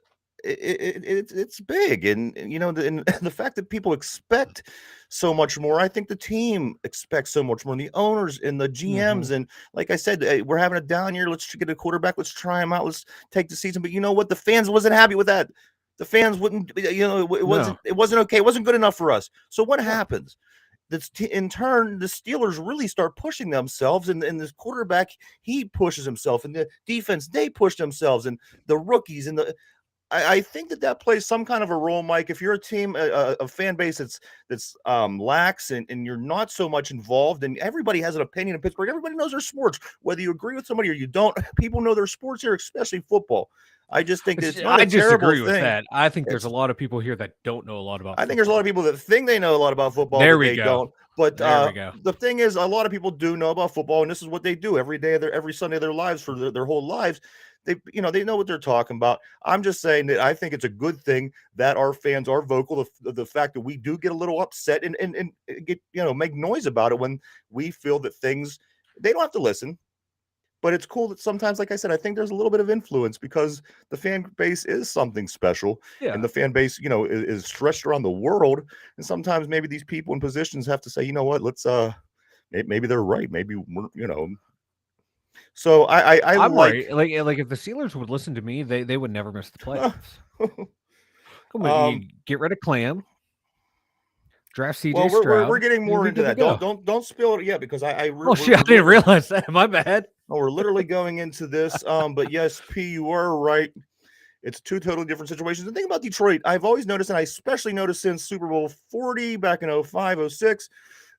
Speaker 1: it's big, and and the fact that people expect so much more. I think the team expects so much more. And the owners and the
Speaker 2: Mhm.
Speaker 1: GMs, and like I said, hey, we're having a down year. Let's get a quarterback. Let's try him out. Let's take the season. But you know what? The fans wasn't happy with that. The fans wouldn't. It
Speaker 2: No.
Speaker 1: wasn't okay. It wasn't good enough for us. So what
Speaker 2: No.
Speaker 1: happens? In turn, the Steelers really start pushing themselves, and this quarterback he pushes himself, and the defense they push themselves, and the rookies and the. I think that plays some kind of a role, Mike. If you're a team, a fan base that's lax, and you're not so much involved, and everybody has an opinion in Pittsburgh. Everybody knows their sports, whether you agree with somebody or you don't. People know their sports here, especially football. I just think that it's not
Speaker 2: I
Speaker 1: a terrible
Speaker 2: disagree with
Speaker 1: thing.
Speaker 2: that. I think there's a
Speaker 1: It's
Speaker 2: lot of people here that don't know a lot about
Speaker 1: I think there's a lot of
Speaker 2: football.
Speaker 1: people that think they know a lot about football,
Speaker 2: There
Speaker 1: but
Speaker 2: we
Speaker 1: they
Speaker 2: go.
Speaker 1: don't. But
Speaker 2: There we go.
Speaker 1: the thing is, a lot of people do know about football, and this is what they do every day of every Sunday of their lives for their whole lives. They know what they're talking about. I'm just saying that I think it's a good thing that our fans are vocal. The fact that we do get a little upset and get make noise about it when we feel that things they don't have to listen. But it's cool that sometimes, like I said, I think there's a little bit of influence because the fan base is something special, and
Speaker 2: Yeah.
Speaker 1: the fan base, is stretched around the world. And sometimes maybe these people in positions have to say, you know what, let's maybe they're right. Maybe we're. So I
Speaker 2: I'm
Speaker 1: like.
Speaker 2: right. Like if the Steelers would listen to me, they would never miss the playoffs. Come on,
Speaker 1: um.
Speaker 2: you get rid of Clam, draft
Speaker 1: Well,
Speaker 2: CJ
Speaker 1: we're
Speaker 2: Stroud,
Speaker 1: getting
Speaker 2: and
Speaker 1: more
Speaker 2: we
Speaker 1: into
Speaker 2: good to
Speaker 1: that.
Speaker 2: go.
Speaker 1: Don't spill it yet because
Speaker 2: Oh shit, I
Speaker 1: we're
Speaker 2: didn't
Speaker 1: literally.
Speaker 2: realize that. My bad.
Speaker 1: No, we're literally going into this. But yes, P, you are right. It's two totally different situations. The thing about Detroit, I've always noticed, and I especially noticed since Super Bowl 40 back in 05, 06,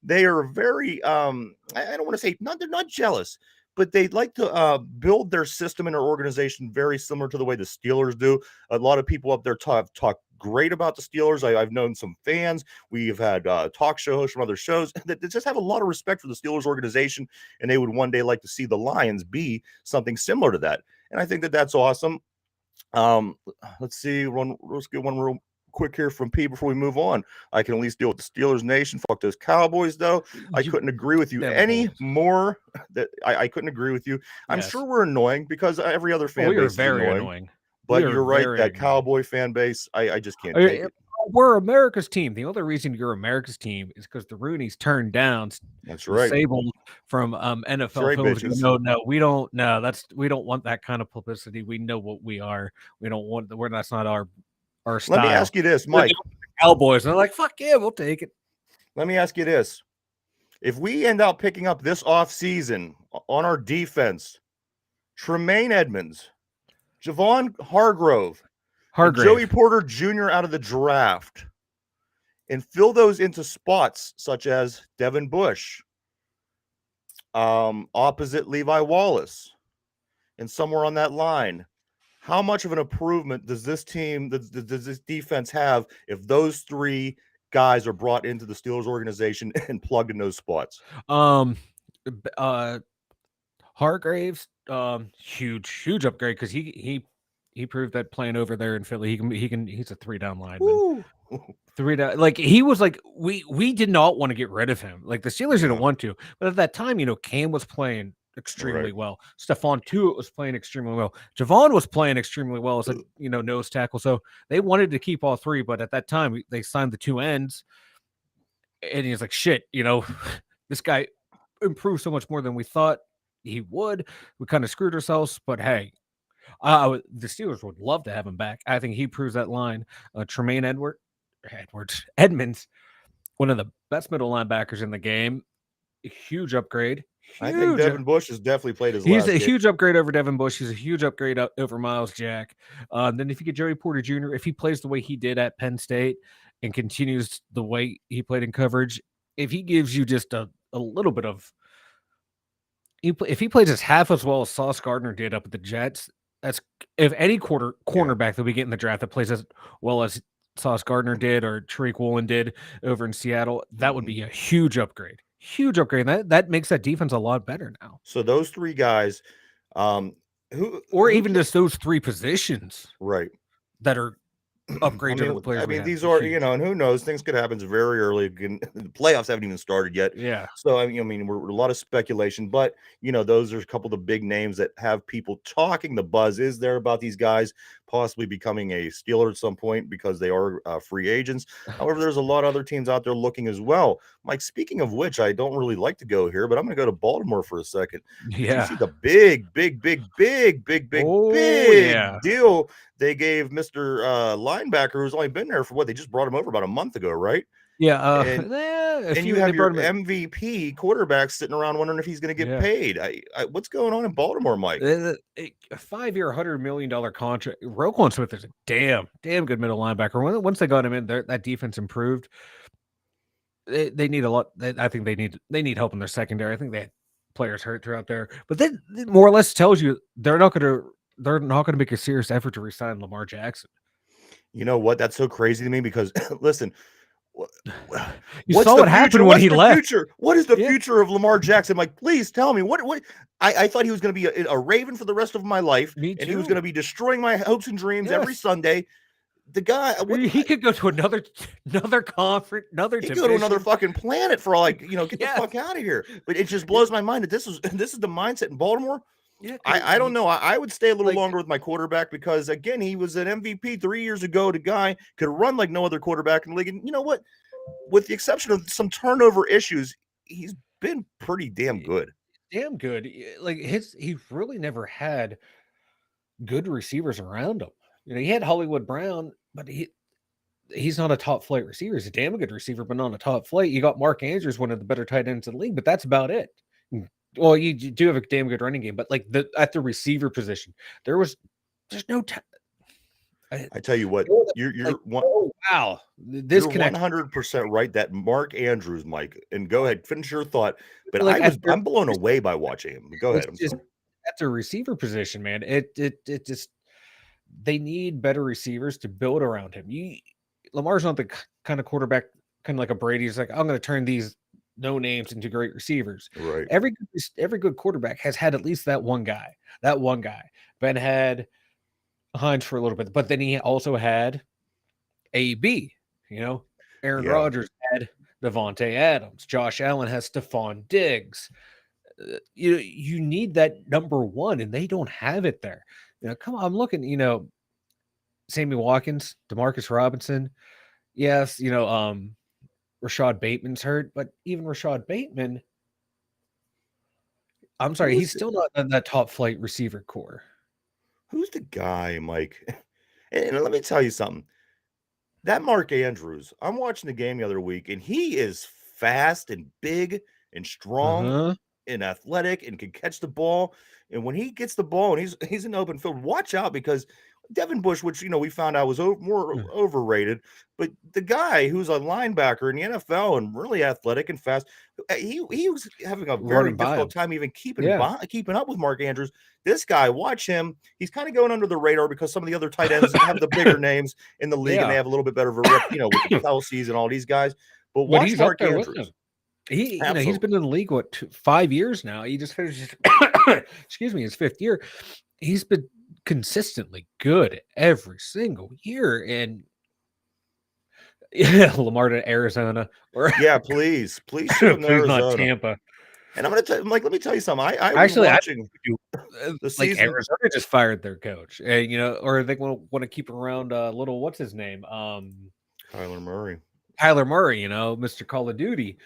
Speaker 1: they are very I don't want to say they're not jealous, but they like to build their system and their organization very similar to the way the Steelers do. A lot of people up there talk great about the Steelers. I've known some fans. We've had talk show hosts from other shows that just have a lot of respect for the Steelers organization, and they would one day like to see the Lions be something similar to that. And I think that that's awesome. Um, let's see. Let's get one real quick here from P before we move on. I can at least deal with the Steelers Nation. Fuck those Cowboys, though. I
Speaker 2: You
Speaker 1: couldn't agree with you
Speaker 2: them
Speaker 1: any
Speaker 2: boys.
Speaker 1: more. That I couldn't agree with you. I'm
Speaker 2: Yes.
Speaker 1: sure we're annoying because every other fan
Speaker 2: We are
Speaker 1: base is
Speaker 2: very
Speaker 1: annoying.
Speaker 2: annoying. We
Speaker 1: But
Speaker 2: are
Speaker 1: you're right.
Speaker 2: very
Speaker 1: That
Speaker 2: annoying.
Speaker 1: Cowboy fan base, I just can't take it.
Speaker 2: We're America's team. The only reason you're America's team is because the Rooney's turned down
Speaker 1: That's
Speaker 2: the
Speaker 1: right.
Speaker 2: Sable from
Speaker 1: That's
Speaker 2: NFL
Speaker 1: right,
Speaker 2: Films.
Speaker 1: bitches.
Speaker 2: No, we don't. No, we don't want that kind of publicity. We know what we are. We don't want. That's not our
Speaker 1: Let me
Speaker 2: style.
Speaker 1: ask you this,
Speaker 2: But
Speaker 1: Mike.
Speaker 2: the Cowboys, and they're like, fuck yeah, we'll take it.
Speaker 1: Let me ask you this. If we end up picking up this offseason on our defense, Tremaine Edmonds, Javon Hargrove, and Joey
Speaker 2: Hargrave.
Speaker 1: Porter Jr. out of the draft and fill those into spots such as Devin Bush, opposite Levi Wallace, and somewhere on that line. How much of an improvement does this team, does this defense have if those three guys are brought into the Steelers organization and plugged in those spots?
Speaker 2: Um, Hargraves, huge upgrade because he He proved that playing over there in Philly, he's a 3-down lineman.
Speaker 1: Woo.
Speaker 2: 3-down, like he was like we did not want to get rid of him. Like the Steelers didn't
Speaker 1: No.
Speaker 2: want to, but at that time, Cam was playing extremely
Speaker 1: Right.
Speaker 2: well. Stephon Tuitt was playing extremely well. Javon was playing extremely well as a nose tackle. So they wanted to keep all three, but at that time they signed the two ends, and he's like, shit, this guy improved so much more than we thought he would. We kind of screwed ourselves, but hey, the Steelers would love to have him back. I think he proves that line. Tremaine Edmonds, one of the best middle linebackers in the game. Huge upgrade.
Speaker 1: I think Devin Bush has definitely played his
Speaker 2: He's
Speaker 1: last
Speaker 2: a
Speaker 1: game.
Speaker 2: huge upgrade over Devin Bush. He's a huge upgrade over Miles Jack. Then if you get Joey Porter Jr., if he plays the way he did at Penn State and continues the way he played in coverage, if he gives you just a little bit of if he plays as half as well as Sauce Gardner did up at the Jets, that's if any cornerback that we get in the draft that plays as well as Sauce Gardner did or Tariq Woolen did over in Seattle, that would be a huge upgrade. Huge upgrade. That makes that defense a lot better now.
Speaker 1: So those three guys,
Speaker 2: even just those three positions,
Speaker 1: right,
Speaker 2: that are upgrades over the players.
Speaker 1: These are and who knows, things could happen very early. The playoffs haven't even started yet.
Speaker 2: Yeah.
Speaker 1: So we're a lot of speculation, but those are a couple of the big names that have people talking. The buzz is there about these guys possibly becoming a Steeler at some point because they are free agents. However, there's a lot of other teams out there looking as well. Mike, speaking of which, I don't really like to go here, but I'm going to go to Baltimore for a second.
Speaker 2: Yeah.
Speaker 1: You see the big deal they gave Mr. Linebacker, who's only been there for they just brought him over about a month ago, right?
Speaker 2: Yeah.
Speaker 1: And you have your MVP quarterback sitting around wondering if he's going to get paid. What's going on in Baltimore, Mike?
Speaker 2: A 5-year, $100 million contract. Roquan Smith is a damn good middle linebacker. Once they got him in there, that defense improved. They need a lot. I think they need help in their secondary. I think they had players hurt throughout there, but that more or less tells you they're not going to make a serious effort to re-sign Lamar Jackson.
Speaker 1: You know what? That's so crazy to me because listen,
Speaker 2: you saw what happened when he left.
Speaker 1: What is the future of Lamar Jackson? Like, please tell me what. I thought he was going to be a Raven for the rest of my life, and he was going to be destroying my hopes and dreams every Sunday. The guy,
Speaker 2: he could go to another conference,
Speaker 1: he could go to another fucking planet for all get the fuck out of here. But it just blows my mind that this is the mindset in Baltimore. Yeah, I don't know. I would stay a little longer with my quarterback because again, he was an MVP 3 years ago. The guy could run like no other quarterback in the league. And you know what? With the exception of some turnover issues, he's been pretty damn good.
Speaker 2: Damn good. Like he really never had good receivers around him. He had Hollywood Brown, but he's not a top flight receiver. He's a damn good receiver, but not a top flight. You got Mark Andrews, one of the better tight ends in the league, but that's about it. Well, you do have a damn good running game, but like at the receiver position, there's no.
Speaker 1: I tell you what, you're
Speaker 2: wow, this
Speaker 1: you're 100% right. That Mark Andrews, Mike, and go ahead, finish your thought. But I'm blown away by watching him. Go ahead.
Speaker 2: At the receiver position, man, it just they need better receivers to build around him. Lamar's not the kind of quarterback, kind of like a Brady. He's like, I'm going to turn these no names into great receivers.
Speaker 1: Right.
Speaker 2: Every good quarterback has had at least that one guy. Ben had Hines for a little bit, but then he also had AB. Aaron Rodgers had Devontae Adams. Josh Allen has Stephon Diggs. You need that number one, and they don't have it there. Come on, I'm looking. Sammy Watkins, Demarcus Robinson. Yes, Rashad Bateman's hurt, but even Rashad Bateman, I'm sorry, he's still not in that top flight receiver core.
Speaker 1: Who's the guy, Mike? And let me tell you something. That Mark Andrews, I'm watching the game the other week, and he is fast and big and strong and athletic and can catch the ball. And when he gets the ball and he's in open field, watch out because Devin Bush, which we found out was more overrated, but the guy who's a linebacker in the NFL and really athletic and fast, he was having a very difficult time even keeping up with Mark Andrews. This guy, watch him. He's kind of going under the radar because some of the other tight ends have the bigger names in the league and they have a little bit better of a rip, with the Kelce's and all these guys. But watch Mark Andrews.
Speaker 2: He's been in the league 5 years now. He just finished excuse me, his 5th year. He's been consistently good every single year. And yeah, Lamar to Arizona, or
Speaker 1: Yeah, please ship him to
Speaker 2: please not
Speaker 1: Arizona.
Speaker 2: Tampa.
Speaker 1: And I'm gonna tell Mike, let me tell you something. I was
Speaker 2: Actually, I
Speaker 1: watching
Speaker 2: do,
Speaker 1: the
Speaker 2: like
Speaker 1: season.
Speaker 2: Arizona just fired their coach, and or they want to keep around little what's his name,
Speaker 1: Kyler Murray.
Speaker 2: Kyler Murray, Mr. Call of Duty.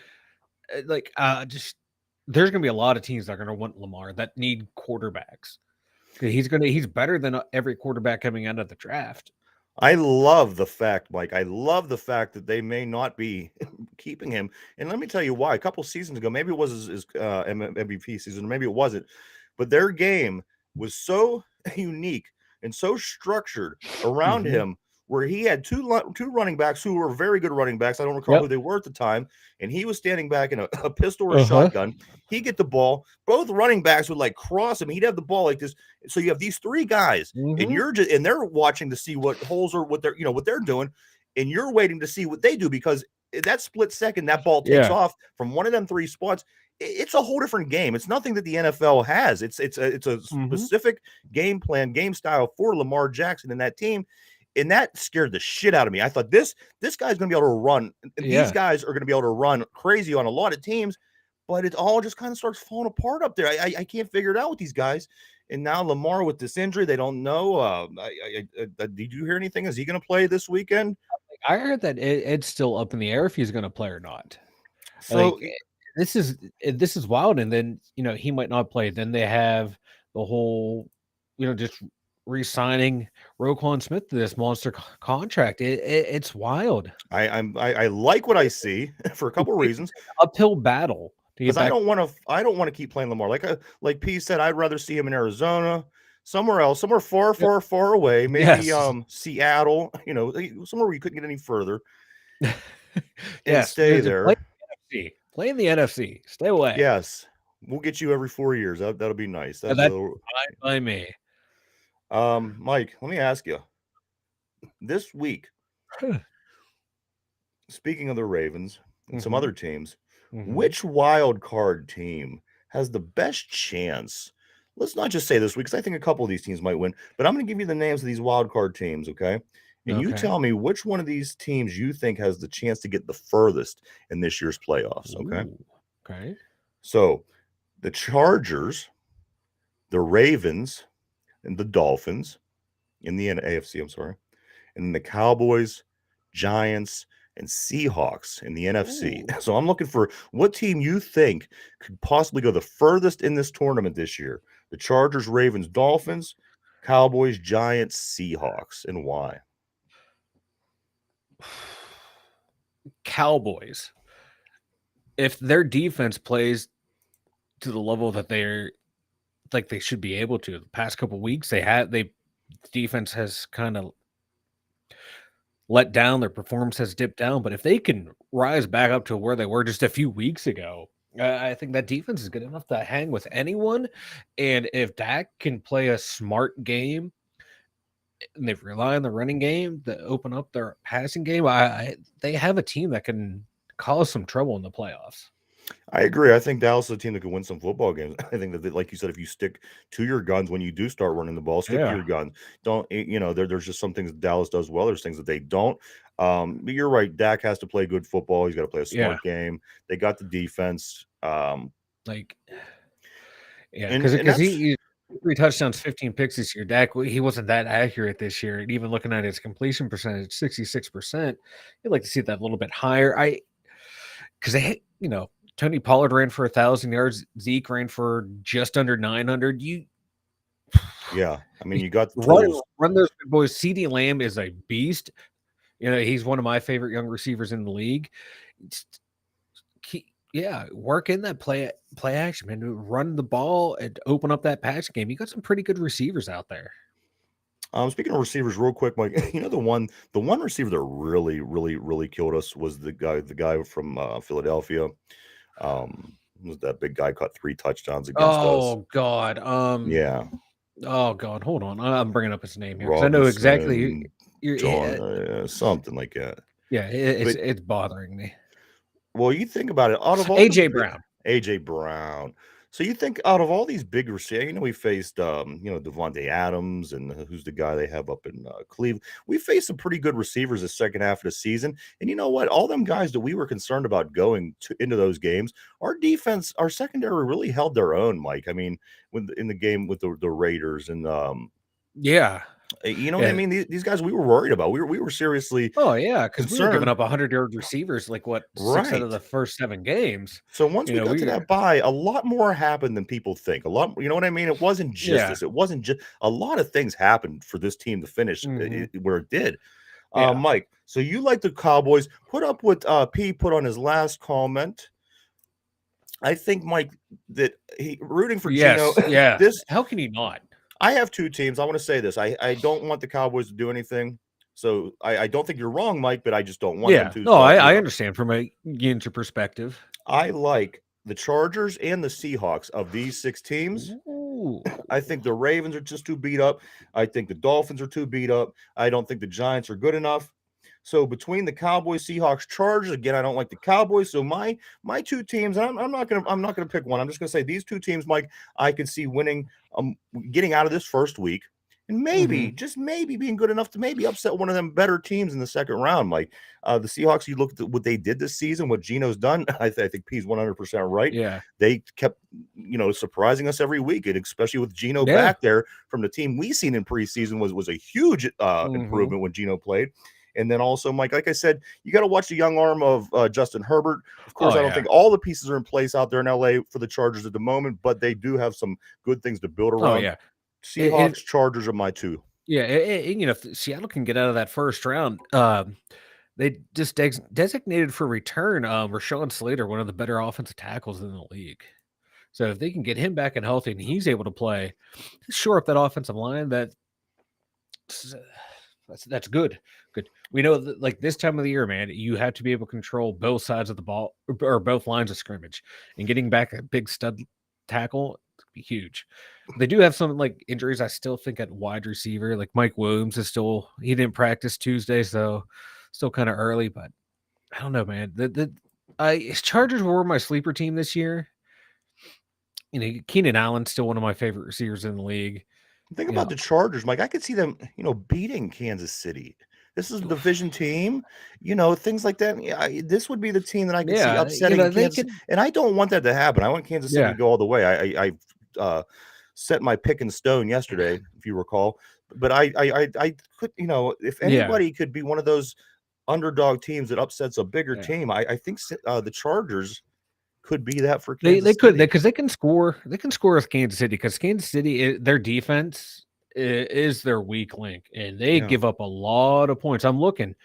Speaker 2: Just there's gonna be a lot of teams that are gonna want Lamar that need quarterbacks. He's better than every quarterback coming out of the draft.
Speaker 1: I love the fact, Mike. I love the fact that they may not be keeping him. And let me tell you why. A couple seasons ago, maybe it was his MVP season, maybe it wasn't, but their game was so unique and so structured around
Speaker 2: Mhm.
Speaker 1: him, where he had two running backs who were very good running backs. I don't recall
Speaker 2: Yep.
Speaker 1: who they were at the time, and he was standing back in a pistol or a
Speaker 2: Uh-huh.
Speaker 1: shotgun. He'd get the ball. Both running backs would like cross him. He'd have the ball like this. So you have these three guys, and
Speaker 2: Mhm.
Speaker 1: you're just and they're watching to see what holes are, what they're doing, and you're waiting to see what they do, because that split second that ball takes
Speaker 2: Yeah.
Speaker 1: off from one of them three spots. It's a whole different game. It's nothing that the NFL has. It's a
Speaker 2: Mhm.
Speaker 1: specific game plan, game style for Lamar Jackson and that team. And that scared the shit out of me. I thought this guy's going to be able to run. And these
Speaker 2: Yeah.
Speaker 1: guys are going to be able to run crazy on a lot of teams, but it all just kind of starts falling apart up there. I can't figure it out with these guys. And now Lamar with this injury, they don't know. Did you hear anything? Is he going to play this weekend?
Speaker 2: I heard that it's still up in the air if he's going to play or not.
Speaker 1: So
Speaker 2: This is wild. And then he might not play. Then they have the whole just re-signing Roquan Smith to this monster contract. It's wild.
Speaker 1: I like what I see for a couple of reasons.
Speaker 2: Uphill battle to get
Speaker 1: Because I
Speaker 2: back.
Speaker 1: don't want to keep playing Lamar. Like P said, I'd rather see him in Arizona, somewhere else, somewhere far away, maybe
Speaker 2: Yes.
Speaker 1: Seattle, somewhere where you couldn't get any further and
Speaker 2: Yes.
Speaker 1: stay
Speaker 2: Just
Speaker 1: there.
Speaker 2: Play in the NFC. Stay away.
Speaker 1: Yes. We'll get you every 4 years. That'll be nice.
Speaker 2: That's fine by me.
Speaker 1: Mike, let me ask you. This week, speaking of the Ravens and some other teams, which wild card team has the best chance? Let's not just say this week, because I think a couple of these teams might win, but I'm going to give you the names of these wild card teams, okay? And you tell me which one of these teams you think has the chance to get the furthest in this year's playoffs, okay?
Speaker 2: Ooh, okay.
Speaker 1: So the Chargers, the Ravens, and the Dolphins in the AFC, I'm sorry, and then the Cowboys, Giants, and Seahawks in the NFC.
Speaker 2: Ooh.
Speaker 1: So I'm looking for what team you think could possibly go the furthest in this tournament this year. The Chargers, Ravens, Dolphins, Cowboys, Giants, Seahawks, and why?
Speaker 2: Cowboys. If their defense plays to the level that they're like they should be able to, the past couple weeks defense has kind of let down, their performance has dipped down, but if they can rise back up to where they were just a few weeks ago, I think that defense is good enough to hang with anyone. And if Dak can play a smart game and they rely on the running game to open up their passing game, they have a team that can cause some trouble in the playoffs.
Speaker 1: I agree. I think Dallas is a team that can win some football games. I think that, like you said, if you stick to your guns when you do start running the ball, stick to your guns. Don't, there's just some things that Dallas does well. There's things that they don't. But you're right. Dak has to play good football. He's got to play a smart game. They got the defense.
Speaker 2: Because he 3 touchdowns, 15 picks this year. Dak, he wasn't that accurate this year. And even looking at his completion percentage, 66%, you'd like to see that a little bit higher. Because Tony Pollard ran for 1,000 yards. Zeke ran for just under 900.
Speaker 1: Yeah, I mean, you got the tools.
Speaker 2: Run those big boys. CeeDee Lamb is a beast. He's one of my favorite young receivers in the league. Work in that play action, man. Run the ball and open up that patch game. You got some pretty good receivers out there.
Speaker 1: Speaking of receivers, real quick, Mike, the one receiver that really, really, really killed us was the guy from Philadelphia. Was that big guy caught 3 touchdowns against us?
Speaker 2: Oh God.
Speaker 1: Yeah.
Speaker 2: Oh God. Hold on. I'm bringing up his name here because I know exactly.
Speaker 1: John, something like that.
Speaker 2: Yeah, it's bothering me.
Speaker 1: Well, you think about it. Out of all
Speaker 2: AJ Brown.
Speaker 1: AJ Brown. So you think out of all these big receivers, we faced, Devontae Adams and who's the guy they have up in Cleveland. We faced some pretty good receivers the second half of the season. And you know what? All them guys that we were concerned about into those games, our defense, our secondary really held their own, Mike. I mean, in the game with the Raiders and
Speaker 2: Yeah.
Speaker 1: you know what I mean? These guys we were worried about. We were seriously
Speaker 2: Oh, yeah, because we were giving
Speaker 1: concerned.
Speaker 2: up 100-yard receivers, like, what, 6 out of
Speaker 1: Right.
Speaker 2: the first 7 games?
Speaker 1: So once
Speaker 2: You
Speaker 1: we
Speaker 2: know,
Speaker 1: got to
Speaker 2: we
Speaker 1: that bye, a lot more happened than people think. A lot, you know what I mean? It wasn't just
Speaker 2: Yeah.
Speaker 1: this. It wasn't just a lot of things happened for this team to finish
Speaker 2: Mhm.
Speaker 1: where it did.
Speaker 2: Yeah.
Speaker 1: Mike, so you like the Cowboys? Put up what P put on his last comment. I think Mike that he rooting for Geno.
Speaker 2: Yes, yeah.
Speaker 1: This
Speaker 2: How can you not?
Speaker 1: I have 2 teams. I want to say this. I don't want the Cowboys to do anything. So I don't think you're wrong, Mike, but I just don't want them
Speaker 2: Yeah.
Speaker 1: to.
Speaker 2: No,
Speaker 1: So
Speaker 2: I understand from a Ginter perspective.
Speaker 1: I like the Chargers and the Seahawks of these 6 teams.
Speaker 2: Ooh.
Speaker 1: I think the Ravens are just too beat up. I think the Dolphins are too beat up. I don't think the Giants are good enough. So between the Cowboys, Seahawks, Chargers, again, I don't like the Cowboys. So my 2 teams, and I'm not gonna pick one. I'm just gonna say these 2 teams, Mike, I can see winning, getting out of this first week, and maybe, just maybe being good enough to maybe upset one of them better teams in the second round. Mike, the Seahawks, you look at what they did this season, what Geno's done. I think P's 100% right.
Speaker 2: Yeah.
Speaker 1: They kept, surprising us every week, and especially with Geno
Speaker 2: Yeah.
Speaker 1: back there from the team we seen in preseason was a huge improvement when Geno played. And then also, Mike, like I said, you got to watch the young arm of Justin Herbert. Of course, I don't think all the pieces are in place out there in LA for the Chargers at the moment, but they do have some good things to build around.
Speaker 2: Oh, yeah.
Speaker 1: Seahawks, Chargers are my 2.
Speaker 2: Yeah, if Seattle can get out of that first round, they just designated for return Rashawn Slater, one of the better offensive tackles in the league. So if they can get him back and healthy and he's able to play, shore up that offensive line, that's good. Good. We know that, like, this time of the year, man, you have to be able to control both sides of the ball or both lines of scrimmage, and getting back a big stud tackle be huge. They do have some like injuries. I still think at wide receiver, like Mike Williams is he didn't practice Tuesday, so still kind of early. But I don't know, man. Chargers were my sleeper team this year. Keenan Allen's still one of my favorite receivers in the league.
Speaker 1: Think about the Chargers, Mike. I could see them, beating Kansas City. This is a division team, things like that. Yeah, this would be the team that I could see upsetting Kansas. And I don't want that to happen. I want Kansas City to go all the way. I set my pick in stone yesterday, if you recall. But I could, if anybody could be one of those underdog teams that upsets a bigger team, I think the Chargers could be that for Kansas
Speaker 2: they
Speaker 1: City.
Speaker 2: Because they can score with Kansas City, because Kansas City, their defense is their weak link, and they give up a lot of points. I'm looking,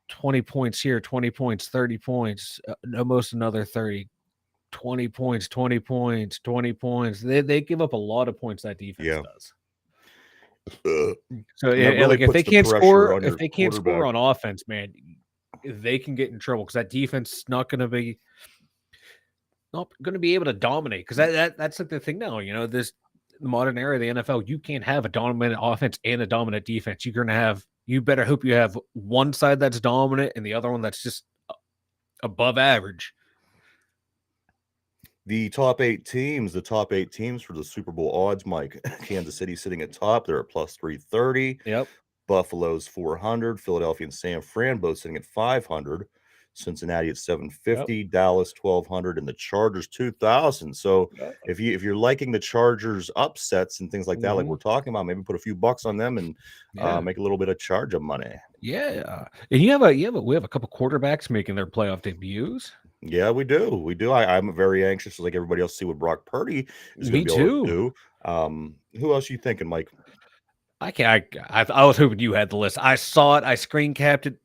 Speaker 2: 20 points here, 20 points, 30 points, almost another 30, 20 points, 20 points, 20 points. They give up a lot of points, that defense does. So really, if they can't score, on offense, man, they can get in trouble, because that defense is not going to be able to dominate, because that's like the thing now. This modern era of the NFL, you can't have a dominant offense and a dominant defense. You better hope you have one side that's dominant and the other one that's just above average.
Speaker 1: The top 8 teams for the Super Bowl odds, Mike. Kansas City sitting at top. They're at plus 330.
Speaker 2: Yep.
Speaker 1: Buffalo's 400. Philadelphia and San Fran both sitting at 500. Cincinnati at 750, Dallas 1200, and the Chargers 2000. So if you're liking the Chargers upsets and things like that, like we're talking about, maybe put a few bucks on them and make a little bit of charge of money.
Speaker 2: Yeah, and we have a couple quarterbacks making their playoff debuts.
Speaker 1: Yeah, we do. I'm very anxious, like everybody else, to see what Brock Purdy is going to be able to do. Who else are you thinking, Mike?
Speaker 2: I was hoping you had the list. I saw it. I screen capped it.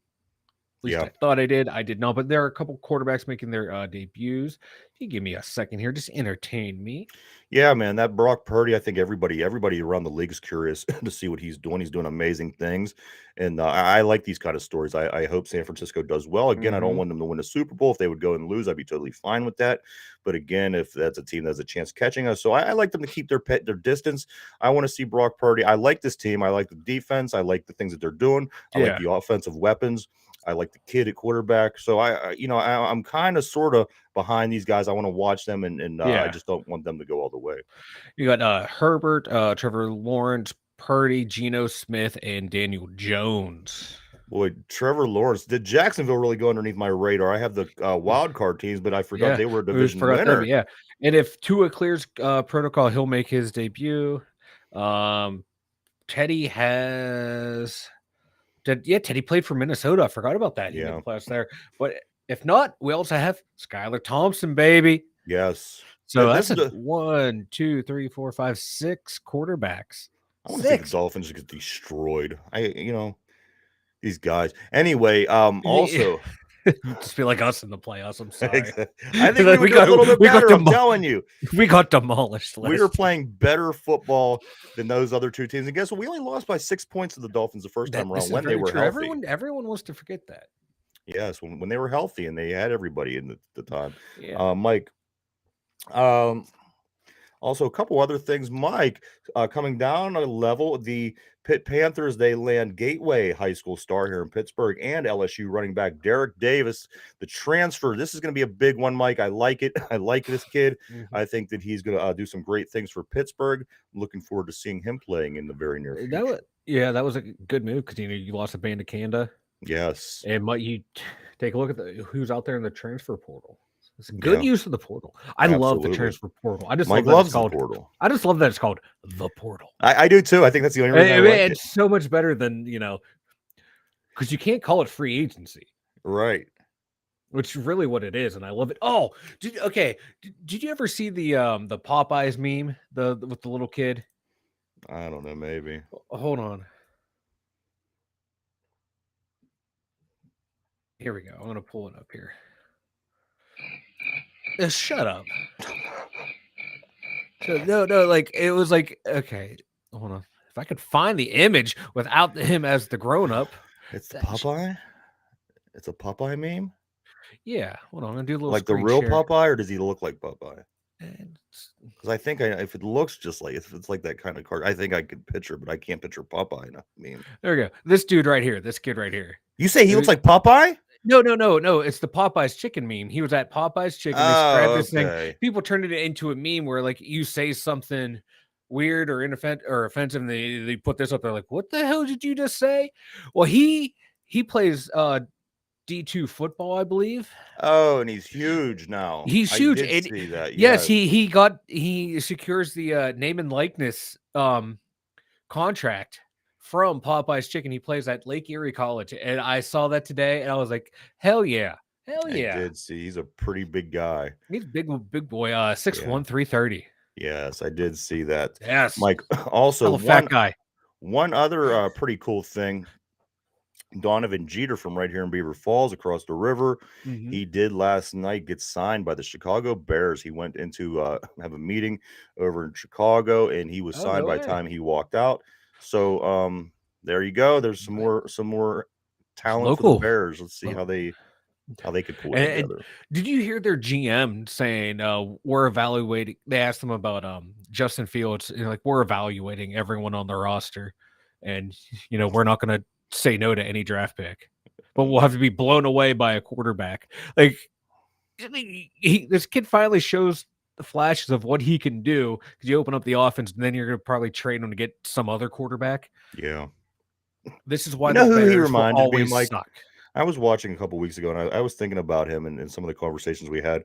Speaker 2: At least I thought I did. I did not. But there are a couple quarterbacks making their debuts. Can you give me a second here? Just entertain me.
Speaker 1: Yeah, man, that Brock Purdy, I think everybody around the league is curious to see what he's doing. He's doing amazing things, and I like these kind of stories. I hope San Francisco does well. Again, I don't want them to win a Super Bowl. If they would go and lose, I'd be totally fine with that. But again, if that's a team that has a chance catching us, so I like them to keep their distance. I want to see Brock Purdy. I like this team. I like the defense. I like the things that they're doing. I like the offensive weapons. I like the kid at quarterback. So I'm kind of sort of behind these guys. I want to watch them, and I just don't want them to go all the way.
Speaker 2: You got Herbert, Trevor Lawrence, Purdy, Geno Smith, and Daniel Jones.
Speaker 1: Boy, Trevor Lawrence. Did Jacksonville really go underneath my radar? I have the wild card teams, but I forgot they were a division winner.
Speaker 2: Yeah, and if Tua clears protocol, he'll make his debut. Teddy has... Teddy played for Minnesota. I forgot about that. He made the playoffs there. But if not, we also have Skylar Thompson, baby.
Speaker 1: Yes.
Speaker 2: So that's 1, 2, 3, 4, 5, 6 quarterbacks.
Speaker 1: I want to see the Dolphins get destroyed. These guys. Anyway, also
Speaker 2: just feel like us in the playoffs. I'm sorry.
Speaker 1: I think we got a little bit better. I'm telling you,
Speaker 2: we got demolished.
Speaker 1: We were playing better football than those other two teams. And guess what? We only lost by 6 points to the Dolphins the first time around when they were healthy.
Speaker 2: Everyone wants to forget that.
Speaker 1: Yes, when they were healthy and they had everybody in the time.
Speaker 2: Yeah.
Speaker 1: Mike. Also, a couple other things, Mike, coming down a level, the Pitt Panthers, they land Gateway High School star here in Pittsburgh and LSU running back Derek Davis, the transfer. This is going to be a big one, Mike. I like it. I like this kid. I think that he's going to do some great things for Pittsburgh. I'm looking forward to seeing him playing in the very near future.
Speaker 2: That was a good move because you lost a band of Kanda.
Speaker 1: Yes.
Speaker 2: And might you take a look at who's out there in the transfer portal. It's a good use of the portal. I love the transfer portal. I just
Speaker 1: Mike
Speaker 2: love that
Speaker 1: loves the portal.
Speaker 2: I just love that it's called the portal.
Speaker 1: I do too. I think that's the only reason.
Speaker 2: It's so much better than because you can't call it free agency,
Speaker 1: right?
Speaker 2: Which is really what it is, and I love it. Oh, did you ever see the Popeyes meme with the little kid?
Speaker 1: I don't know. Maybe.
Speaker 2: Hold on. Here we go. I'm gonna pull it up here. Shut up. So, no, like it was like, okay, hold on. If I could find the image without him as the grown-up.
Speaker 1: It's the Popeye? It's a Popeye meme?
Speaker 2: Yeah. Hold on. I'm gonna do a little
Speaker 1: like the real Popeye, or does he look like Popeye? Because I think if it looks just like if it's like that kind of card, I think I could picture, but I can't picture Popeye in a meme.
Speaker 2: There we go. This dude right here, this kid right here.
Speaker 1: You say he looks like Popeye?
Speaker 2: No. It's the Popeye's chicken meme. He was at Popeye's chicken. They this thing. People turned it into a meme where like you say something weird or offensive, and they put this up there like, what the hell did you just say? Well, he plays D2 football, I believe.
Speaker 1: Oh, and he's huge now.
Speaker 2: He's huge.
Speaker 1: I did see that.
Speaker 2: Yes, he secures the name and likeness contract from Popeye's Chicken. He plays at Lake Erie College, and I saw that today, and I was like, hell yeah. I
Speaker 1: did see. He's a pretty big guy.
Speaker 2: He's big boy. 6'1", 330.
Speaker 1: Yes, I did see that.
Speaker 2: Yes,
Speaker 1: Mike. Also,
Speaker 2: fat guy.
Speaker 1: One other pretty cool thing. Donovan Jeter from right here in Beaver Falls across the river. He did last night get signed by the Chicago Bears. He went into have a meeting over in Chicago, and he was signed by the time he walked out. So there you go. There's some more talent for the Bears. Let's see how they could pull it together.
Speaker 2: Did you hear their GM saying we're evaluating? They asked them about Justin Fields. Like, we're evaluating everyone on the roster, and we're not going to say no to any draft pick, but we'll have to be blown away by a quarterback. Like, this kid finally shows the flashes of what he can do, because you open up the offense and then you're going to probably trade him to get some other quarterback.
Speaker 1: Yeah.
Speaker 2: This is why
Speaker 1: who he reminded me, Mike?
Speaker 2: Suck.
Speaker 1: I was watching a couple weeks ago, and I was thinking about him and some of the conversations we had.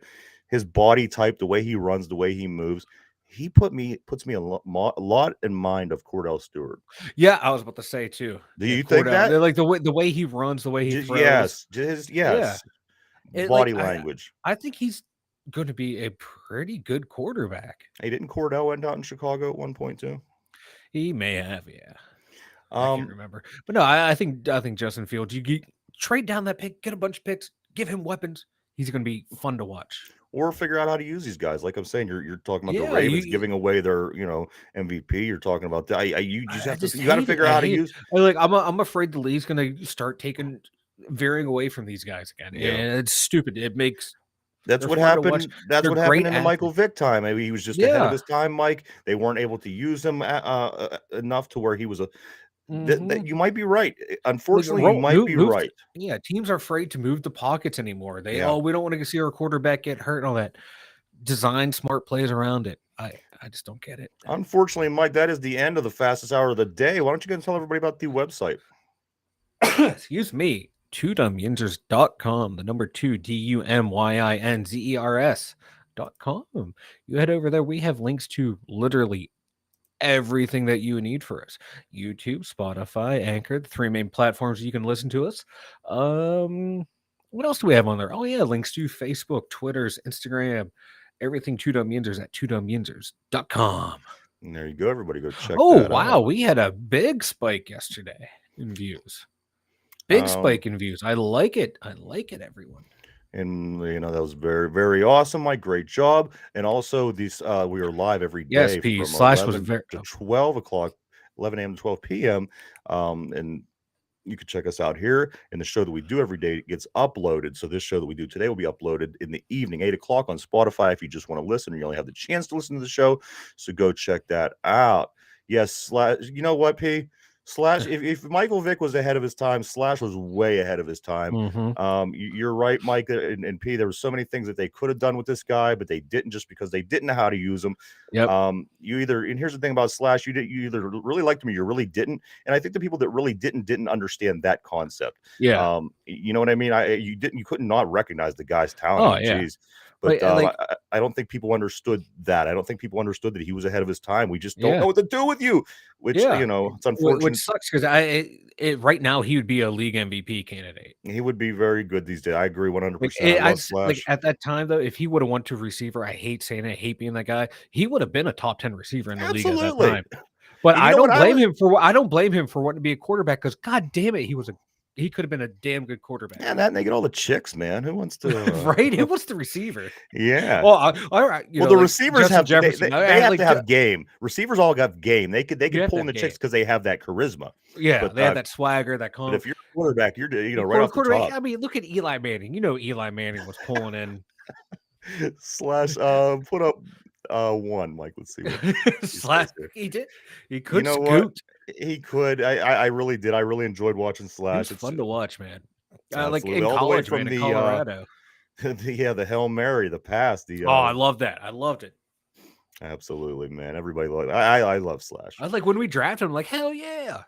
Speaker 1: His body type, the way he runs, the way he moves, he puts me a lot in mind of Cordell Stewart.
Speaker 2: Yeah, I was about to say too.
Speaker 1: Do you think that?
Speaker 2: They're like the way he runs, the way he throws.
Speaker 1: Yes. Body language.
Speaker 2: I think he's going to be a pretty good quarterback.
Speaker 1: Hey, didn't Cordell end out in Chicago at one point too?
Speaker 2: He may have, yeah. I can't remember, but no, I think Justin Fields. You trade down that pick, get a bunch of picks, give him weapons. He's going to be fun to watch.
Speaker 1: Or figure out how to use these guys. Like I'm saying, you're talking about the Ravens giving away their MVP. You're talking about that. You got to figure out how to use.
Speaker 2: I'm afraid the league's going to start veering away from these guys again. Yeah. And it's stupid. It makes.
Speaker 1: That's what happened. That's what happened in the Michael Vick time. Maybe he was just ahead of his time, Mike. They weren't able to use him enough to where he was
Speaker 2: Mhm.
Speaker 1: you might be right.
Speaker 2: Like,
Speaker 1: Unfortunately, you might be
Speaker 2: move
Speaker 1: right.
Speaker 2: yeah, teams are afraid to move the pockets anymore.
Speaker 1: Yeah.
Speaker 2: We don't want to see our quarterback get hurt and all that. Design smart plays around it. I just don't get it.
Speaker 1: Unfortunately, Mike, that is the end of the fastest hour of the day. Why don't you go and tell everybody about the website?
Speaker 2: Excuse me. twodumbyinzers.com, the number 2 DUMYINZERS.com. You head over there. We have links to literally everything that you need for us. YouTube, Spotify, Anchor, the 3 main platforms you can listen to us. What else do we have on there? Oh yeah, links to Facebook, Twitter's, Instagram, everything 2dumbyinzers at twodumbyinzers.com.
Speaker 1: And there you go. Everybody go check
Speaker 2: Oh
Speaker 1: that
Speaker 2: wow,
Speaker 1: out.
Speaker 2: we had a big spike yesterday in views. Big spike in views. I like it. I like it, everyone.
Speaker 1: And that was very, very awesome, Mike. Great job. And also these we are live every
Speaker 2: Yes,
Speaker 1: day
Speaker 2: P.
Speaker 1: from
Speaker 2: Slash was
Speaker 1: 11
Speaker 2: very
Speaker 1: to 12 o'clock, 11 a.m. to 12 p.m. And you can check us out here. And the show that we do every day gets uploaded. So this show that we do today will be uploaded in the evening, 8 o'clock on Spotify if you just want to listen or you only have the chance to listen to the show. So go check that out. Yes, Slash. You know what, P? Slash, if Michael Vick was ahead of his time, Slash was way ahead of his time. You're right, Mike and P. There were so many things that they could have done with this guy, but they didn't, just because they didn't know how to use him.
Speaker 2: Yep.
Speaker 1: And here's the thing about Slash: you either really liked him or you really didn't. And I think the people that really didn't understand that concept.
Speaker 2: Yeah.
Speaker 1: You know what I mean? You couldn't not recognize the guy's talent.
Speaker 2: Oh,
Speaker 1: I mean,
Speaker 2: yeah.
Speaker 1: geez. But
Speaker 2: Like,
Speaker 1: I don't think people understood that. I don't think people understood that he was ahead of his time. We just don't
Speaker 2: Yeah.
Speaker 1: know what to do with you, which it's unfortunate.
Speaker 2: which sucks because right now he would be a league MVP candidate.
Speaker 1: He would be very good these days. I agree 100%.
Speaker 2: Like,
Speaker 1: I love Slash.
Speaker 2: at that time though, if he would have went to receiver, I hate saying it, I hate being that guy. He would have been a top 10 receiver in the league at that time. But
Speaker 1: And
Speaker 2: I
Speaker 1: you know
Speaker 2: don't
Speaker 1: what?
Speaker 2: blame him for I don't blame him for wanting to be a quarterback because god damn it, he could have been a damn good quarterback.
Speaker 1: Yeah, they get all the chicks, man. Who wants to
Speaker 2: right? Who wants the receiver?
Speaker 1: Yeah.
Speaker 2: Well, all right.
Speaker 1: Well, the receivers
Speaker 2: Justin
Speaker 1: have
Speaker 2: Jefferson.
Speaker 1: they have to have game. Receivers all got game. They could pull in the chicks
Speaker 2: game.
Speaker 1: because they have that charisma.
Speaker 2: Yeah,
Speaker 1: But
Speaker 2: they have that swagger, that
Speaker 1: but if you're a quarterback, you're right off the top.
Speaker 2: I mean, look at Eli Manning. Eli Manning was pulling in.
Speaker 1: Slash put up 1, Mike. Let's see what
Speaker 2: Slash. He did. He could
Speaker 1: You know
Speaker 2: scoot.
Speaker 1: what? He could. I really did. I really enjoyed watching Slash.
Speaker 2: It's fun to watch, man.
Speaker 1: Like
Speaker 2: in
Speaker 1: all the way
Speaker 2: college,
Speaker 1: from
Speaker 2: man, in Colorado.
Speaker 1: the Hail Mary, the pass.
Speaker 2: I love that. I loved it.
Speaker 1: Absolutely, man. Everybody loved. I love Slash.
Speaker 2: I was like, when we drafted him, like, hell yeah.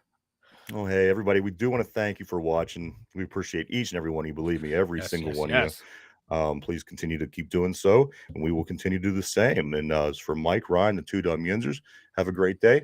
Speaker 1: Oh, hey, everybody. We do want to thank you for watching. We appreciate each and every one of you. Believe me, every single one of you. Please continue to keep doing so, and we will continue to do the same. And as for Mike, Ryan, the 2 Dumb Yinzers, have a great day.